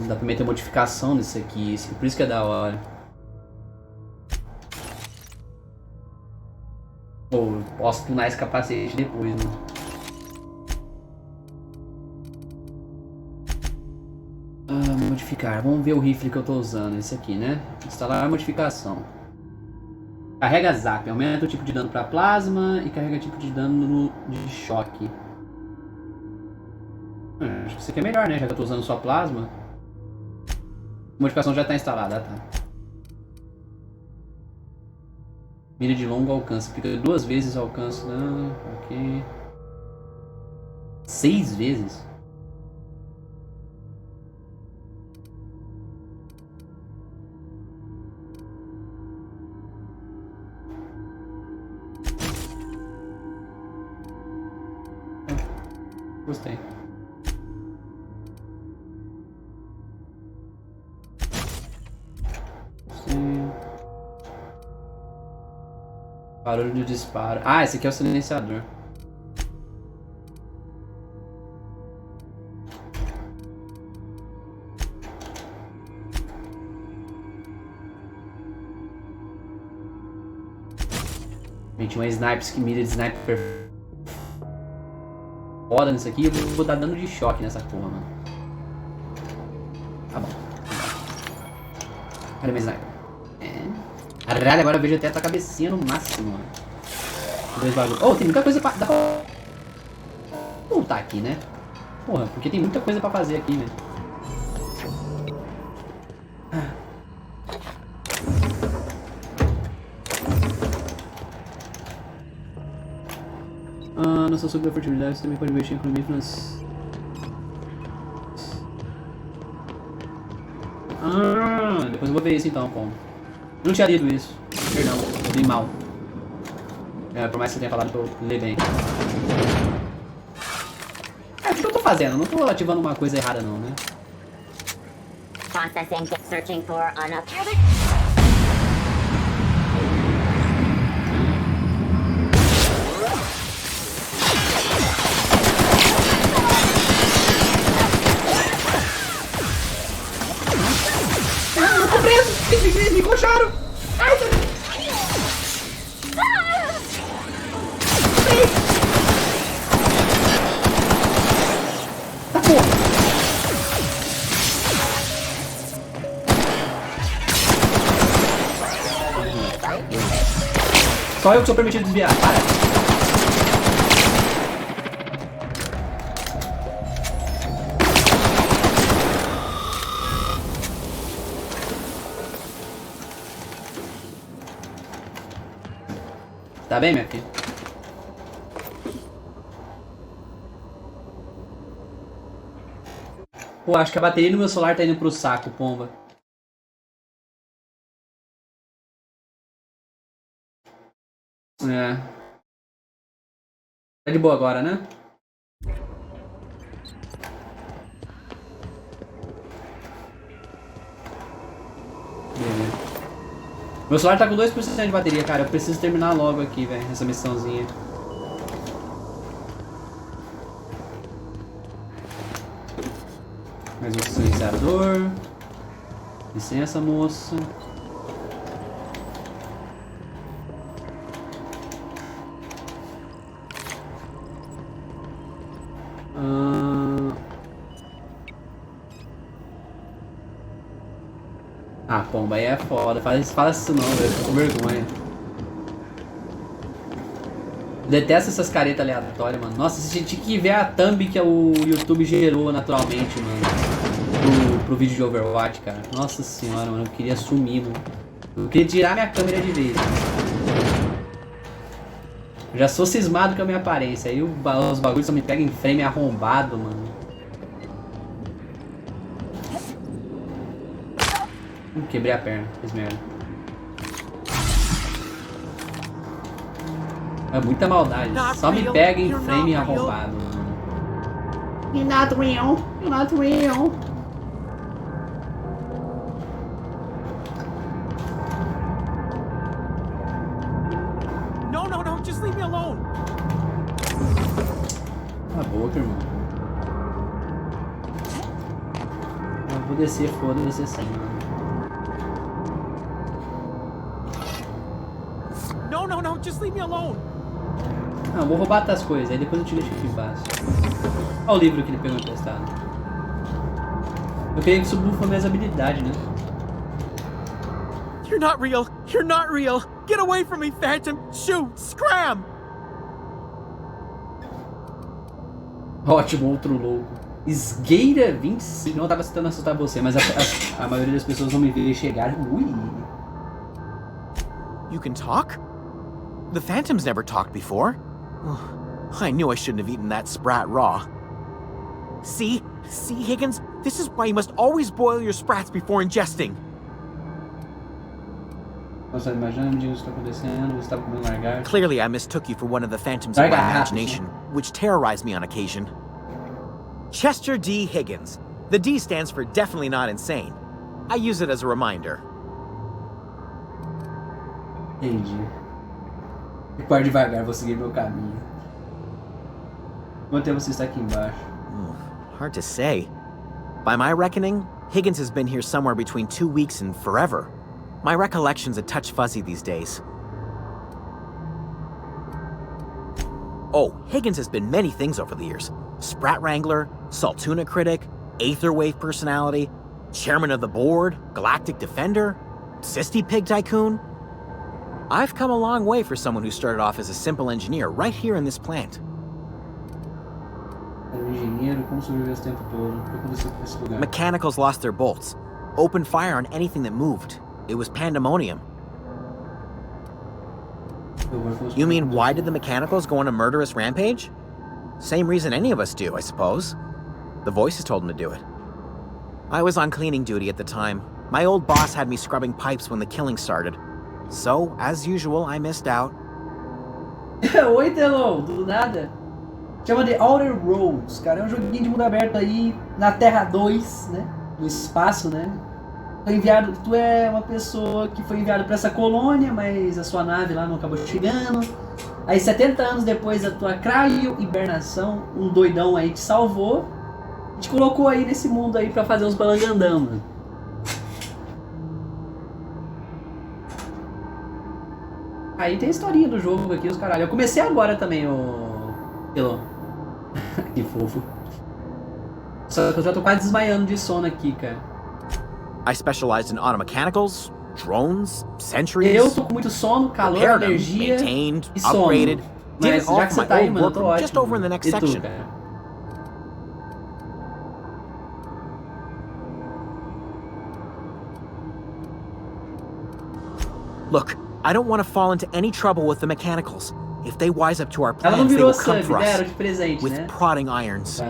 Dá pra meter modificação nesse aqui, por isso que é da hora. Pô, posso tunar esse capacete depois, né? Modificar. Vamos ver o rifle que eu tô usando. Esse aqui, né? Instalar modificação. Carrega zap. Aumenta o tipo de dano pra plasma e carrega tipo de dano de choque. Acho que isso aqui é melhor, né? Já que eu tô usando só plasma. A modificação já tá instalada, tá? Mira de longo alcance. Fica 2 vezes o alcance. Não, ok. 6 vezes? Gostei. Sim. Barulho de disparo. Ah, esse aqui é o silenciador. Gente, uma sniper que mira de sniper foda nisso aqui. Eu vou dar dano de choque nessa porra, mano. Tá bom. Cadê meu sniper? Caralho, agora eu vejo até a tua cabecinha no máximo, mano. 2 bagulhos. Oh, tem muita coisa pra... Dá pra voltar aqui, né? Porra, porque tem muita coisa pra fazer aqui, velho. Não só sobre a fertilidade, você também pode investir em economia financeira. Depois eu vou ver isso então, como. Não tinha lido isso. Perdão, eu li mal. Por mais que você tenha falado que eu li bem. O que eu tô fazendo? Não tô ativando uma coisa errada não, né? Processing, searching for unobserved. Eu tô preso! Eles me encoxaram! Ai, tá porra! Só eu que sou permitido desviar, para! Tá bem, minha filha? Pô, acho que a bateria no meu celular tá indo pro saco, pomba. É. Tá de boa agora, né? Beleza. Meu celular tá com 2% de bateria, cara. Eu preciso terminar logo aqui, velho, essa missãozinha. Mais um silenciador. Licença, moça. Ah, pomba, aí é foda. Fala isso não, velho. Fico com vergonha. Detesto essas caretas aleatórias, mano. Nossa, você tinha que ver a thumb que o YouTube gerou naturalmente, mano. Pro vídeo de Overwatch, cara. Nossa senhora, mano. Eu queria sumir, mano. Eu queria tirar minha câmera de vez, mano. Eu já sou cismado com a minha aparência. Aí os bagulhos só me pegam em frame arrombado, mano. Quebrei a perna, fiz merda. É muita maldade. Só me pega em frame arrombado, mano. You're not real. You're not real. No, just leave me alone. Cala a boca, irmão. Eu vou descer, foda-se assim, mano. No, just leave me alone. Não, vou roubar as coisas, aí depois eu te deixo aqui embaixo. Olha o livro que ele pegou emprestado. Eu queria que isso bufa minhas habilidades, né? You're not real! You're not real! Get away from me, Phantom! Shoot! Scram! Ótimo, outro louco. Esgueira 25. Não tava tentando assustar você, mas a maioria das pessoas vão me ver chegar. Ui. You can talk? The Phantom's never talked before. I knew I shouldn't have eaten that sprat raw. See? See, Higgins? This is why you must always boil your sprats before ingesting. Nossa, imagina, me diga o que está acontecendo, você estava comendo lagarto. Clearly, I mistook you for one of the phantoms of my imagination, which terrorized me on occasion. Chester D. Higgins. The D stands for definitely not insane. I use it as a reminder. Entendi. Recorre devagar, vou seguir meu caminho. Quanto tempo você está aqui embaixo? Hard to say. By my reckoning, Higgins has been here somewhere between 2 weeks and forever. My recollection's a touch fuzzy these days. Oh, Higgins has been many things over the years. Sprat Wrangler, Saltuna Critic, Aetherwave Personality, Chairman of the Board, Galactic Defender, Sisty Pig Tycoon. I've come a long way for someone who started off as a simple engineer right here in this plant. Mechanicals lost their bolts. Opened fire on anything that moved. It was pandemonium. You mean, why did the Mechanicals go on a murderous rampage? Same reason any of us do, I suppose. The voices told them to do it. I was on cleaning duty at the time. My old boss had me scrubbing pipes when the killing started. So, as usual, I missed out. Oi, Telon, do nada. Chama de Outer Worlds, cara. É um joguinho de mundo aberto aí na Terra 2, né? No espaço, né? Tu é uma pessoa que foi enviado para essa colônia, mas a sua nave lá não acabou chegando. Aí 70 anos depois da tua cryo-hibernação, um doidão aí te salvou e te colocou aí nesse mundo aí pra fazer uns balangandão, mano. Aí tem a historinha do jogo aqui, os caralho. Eu comecei agora também, Elon. Que fofo. Só que eu já tô quase desmaiando de sono aqui, cara. I specialized in automechanicals, drones, sentries. Eu tô com muito sono, calor, energia maintained, e sono. upgraded. Did Mas it all já que for você tá my aí, old mano, eu tô workroom, ótimo. just over in the next E tu, section. cara? Look, I don't want to fall into any trouble with the mechanicals. If they wise up to our Ela não plans, they virou will come sub, for us deram de presente, with né? prodding irons.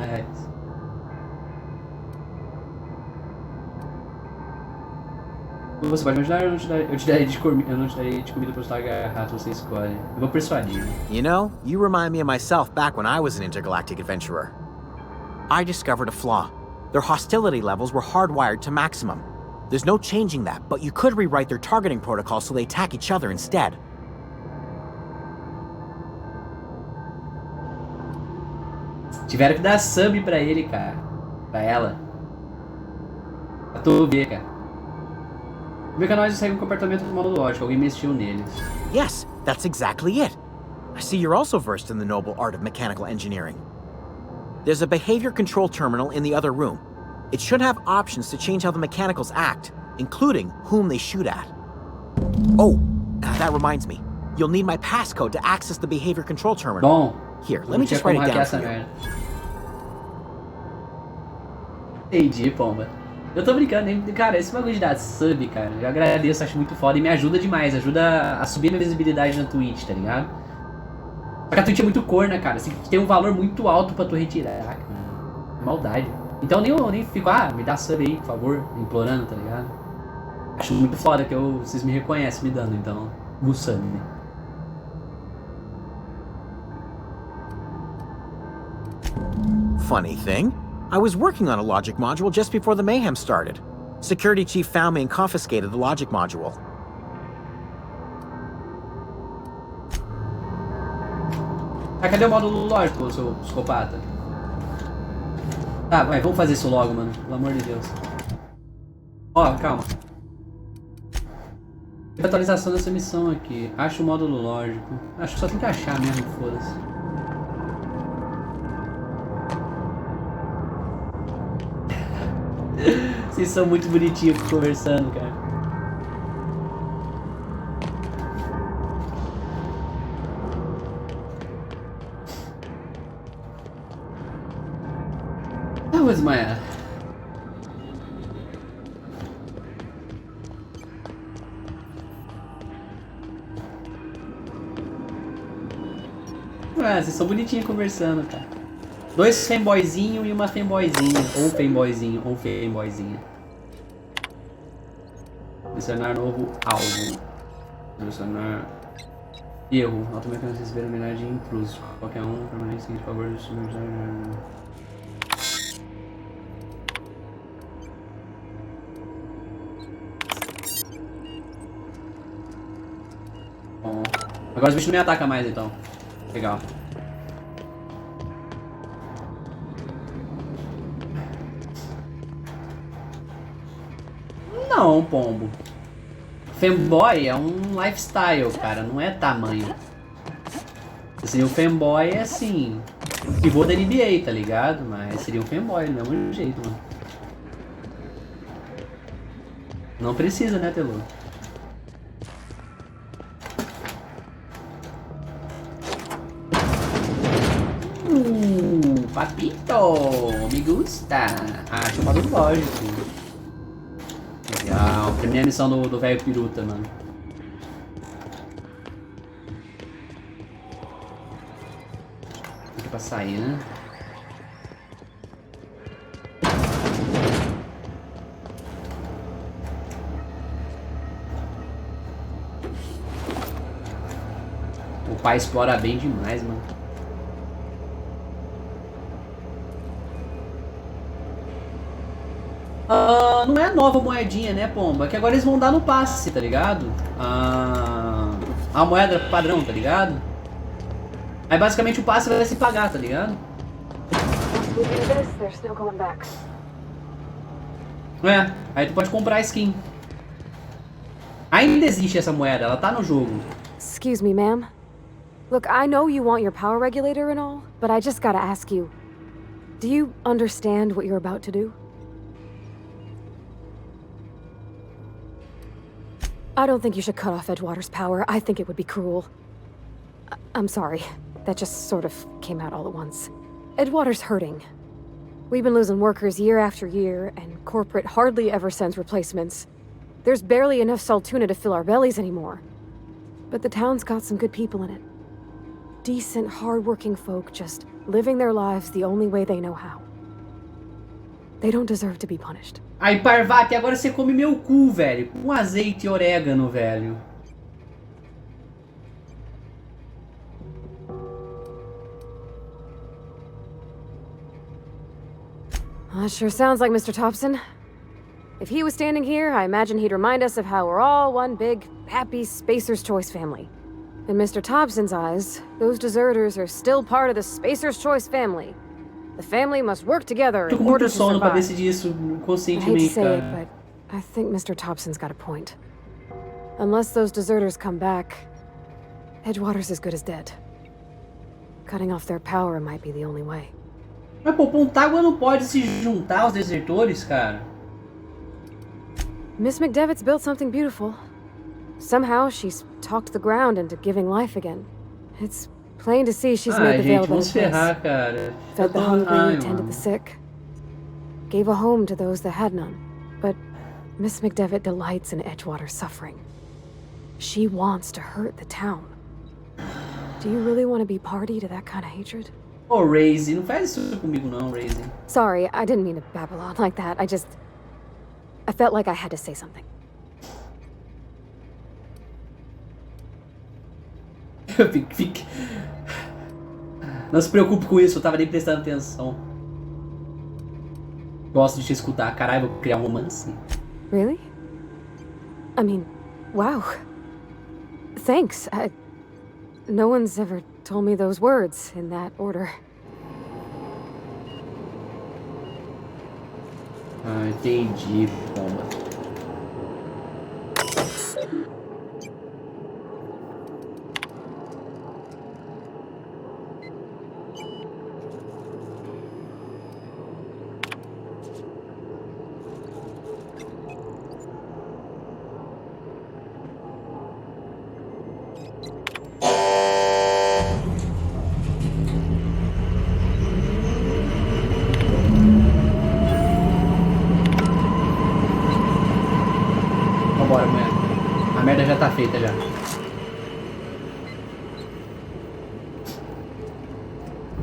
Você pode me ajudar ou eu te darei de comida? Eu não te darei de comida pra você agarrar, você escolhe. Eu vou persuadir. You know, you remind me of myself back when I was an intergalactic adventurer. I discovered a flaw. Their hostility levels were hardwired to maximum. There's no changing that, but you could rewrite their targeting protocol so they attack each other instead. Tiveram que dar sub pra ele, cara. Pra ela. Pra tu ver, cara. O mecanoide segue um comportamento monológico, alguém mexeu neles. Yes, that's exactly it. I see you're also versed in the noble art of mechanical engineering. There's a behavior control terminal in the other room. It should have options to change how the mechanicals act, including whom they shoot at. Oh, that reminds me. You'll need my passcode to access the behavior control terminal. Bom, here, let me just write it down for you. Entendi, pomba. Eu tô brincando, hein? Cara, esse bagulho de dar sub, cara, eu agradeço, acho muito foda e me ajuda demais, ajuda a subir minha visibilidade na Twitch, tá ligado? Só que a Twitch é muito corna, cara, assim, tem um valor muito alto pra tu retirar, cara. Maldade. Então eu nem fico, me dá sub aí, por favor, implorando, tá ligado? Acho muito foda que vocês me reconhecem me dando, então, o sub, né? Funny thing, I was working on a logic module just before the mayhem started. Security chief found me and confiscated the logic module. Cadê o módulo lógico, seu psicopata? Tá, vai, vamos fazer isso logo, mano. Pelo amor de Deus. Ó, calma. Atualização dessa missão aqui. Acha o módulo lógico. Acho que só tem que achar mesmo, foda-se. Vocês são muito bonitinhos conversando, cara. That was my... Ah, vocês são bonitinhos conversando, cara. 2 fanboyzinho e uma fanboyzinha. Ou fanboyzinho, ou fanboyzinha. Adicionar novo alvo. Adicionar... Erro. Automaticamente receber a homenagem de intruso. Qualquer um permanente seguinte favor do submergir. Bom. Agora os bichos não me atacam mais, então. Legal. Não, pombo. Fanboy é um lifestyle, cara, não é tamanho. Seria um fanboy é assim, pivô da NBA, tá ligado? Mas seria um fanboy do mesmo jeito, mano. Não precisa, né, Telu? Papito, me gusta. Acho uma lógico. Legal, terminei a missão do velho piruta, mano. Aqui pra sair, né? O pai explora bem demais, mano. Não é nova moedinha, né, pomba? Que agora eles vão dar no passe, tá ligado? A moeda padrão, tá ligado? Aí basicamente o passe vai se pagar, tá ligado? É, aí tu pode comprar a skin. Ainda existe essa moeda, ela tá no jogo. Excuse me, ma'am. Look, I know you want your power regulator and all, but I just gotta ask you. Do you understand what you're about to do? I don't think you should cut off Edgewater's power. I think it would be cruel. I'm sorry. That just sort of came out all at once. Edgewater's hurting. We've been losing workers year after year, and corporate hardly ever sends replacements. There's barely enough Saltuna to fill our bellies anymore. But the town's got some good people in it. Decent, hard-working folk just living their lives the only way they know how. They don't deserve to be punished. Aí, Parvati, agora você come meu cu, velho. Com azeite e orégano, velho. That sure sounds like Mr. Thompson. If he was standing here, I imagine he'd remind us of how we're all one big, happy Spacer's Choice family. In Mr. Thompson's eyes, those deserters are still part of the Spacer's Choice family. The family must work together in order to survive. Pra decidir isso conscientemente, I hate to say it, but I think Mr. Thompson's got a point. Unless those deserters come back, Edgewater's as good as dead. Cutting off their power might be the only way. Mas pô, Pontágua não pode se juntar aos desertores, cara. Miss McDevitt's built something beautiful. Somehow she's talked the ground into giving life again. It's plain to see she's made the veil a better place. Ferrar, cara. Fed the hungry, tended the sick. Gave a home to those that had none. But Miss McDevitt delights in Edgewater's suffering. She wants to hurt the town. Do you really want to be party to that kind of hatred? Oh, Razy, não faz isso comigo não, Razy. Sorry, I didn't mean to babble on like that. I felt like I had to say something. Não se preocupe com isso, eu tava nem prestando atenção. Gosto de te escutar. Caralho, vou criar um romance. Really? I mean, wow. Thanks. No one's ever told me those words in that order. Ah, entendi, pomba. já tá feita já.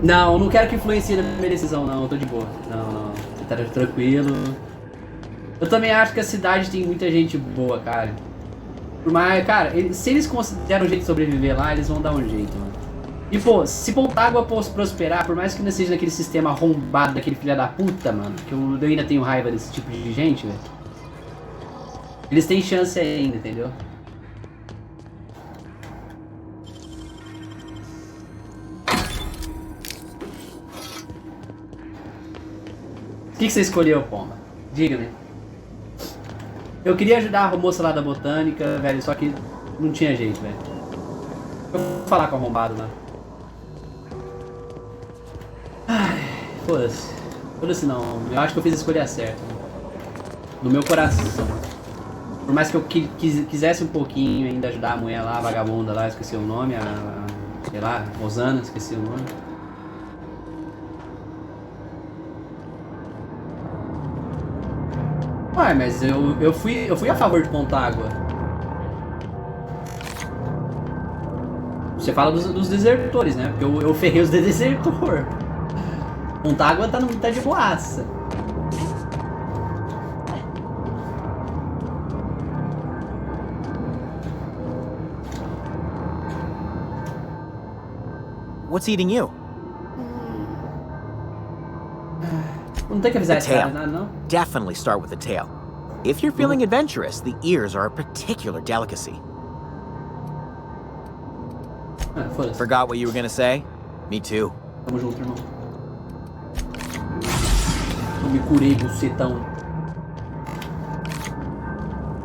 Não, não quero que influencie na minha decisão, não. Eu tô de boa. Não. Você tá tranquilo. Eu também acho que a cidade tem muita gente boa, cara. Por mais, cara, se eles consideram um jeito de sobreviver lá, eles vão dar um jeito, mano. E, pô, se Pontágua prosperar, por mais que não seja naquele sistema arrombado daquele filho da puta, mano, que eu ainda tenho raiva desse tipo de gente, velho. Eles têm chance ainda, entendeu? O que você escolheu, Pomba? Diga-me. Eu queria ajudar a moça lá da botânica, velho, só que não tinha jeito, velho. Eu vou falar com o arrombado lá. Ai, foda-se. Foda-se não, eu acho que eu fiz a escolha certa. No meu coração. Por mais que eu quisesse um pouquinho ainda ajudar a mulher lá, a vagabunda lá, esqueci o nome, sei lá, Rosana, esqueci o nome. Ué, mas eu fui a favor de Pontágua. Você fala dos desertores, né? Porque eu ferrei os desertores. Pontágua tá de boaça. What's eating you? Não tem que avisar esse cara, tail. não? Definitely start with the tail. If you're feeling adventurous, the ears are a particular delicacy. Ah, foda-se. Forgot what you were gonna say? Me too. Tamo junto, irmão. Eu me curei, bucetão.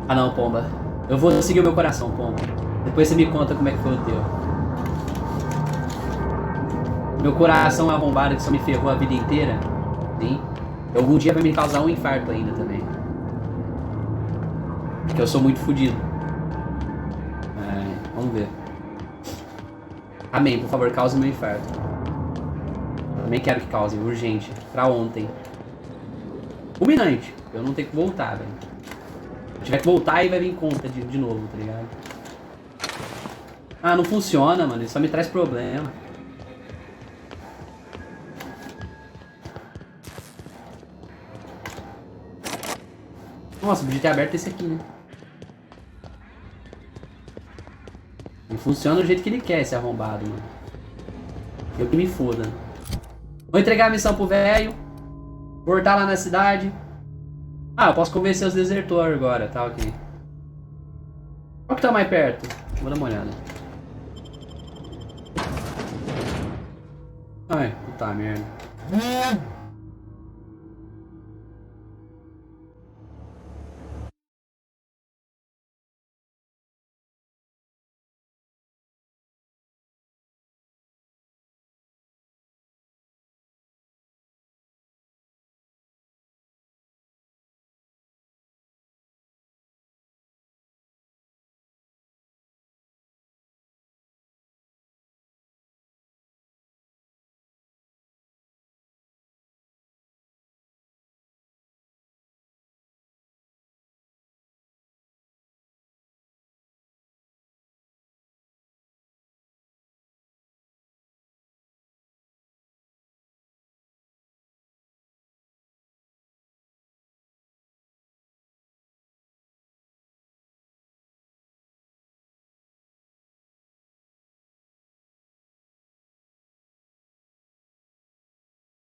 Ah não, Pomba. Eu vou seguir o meu coração, Pomba. Depois você me conta como é que foi o teu. Meu coração arrombado que só me ferrou a vida inteira. Sim. Algum dia vai me causar um infarto ainda também. Porque eu sou muito fodido. Vamos ver. Amém, por favor, cause meu infarto. Também quero que cause, urgente. Pra ontem. Fulminante. Eu não tenho que voltar, velho. Se tiver que voltar, aí vai vir conta de novo, tá ligado? Ah, não funciona, mano. Isso só me traz problema. Nossa, podia ter aberto esse aqui, né? Não funciona do jeito que ele quer, esse arrombado, mano. Eu que me foda. Vou entregar a missão pro velho. Voltar lá na cidade. Ah, eu posso convencer os desertores agora, tá ok. Qual que tá mais perto? Vou dar uma olhada. Ai, puta merda.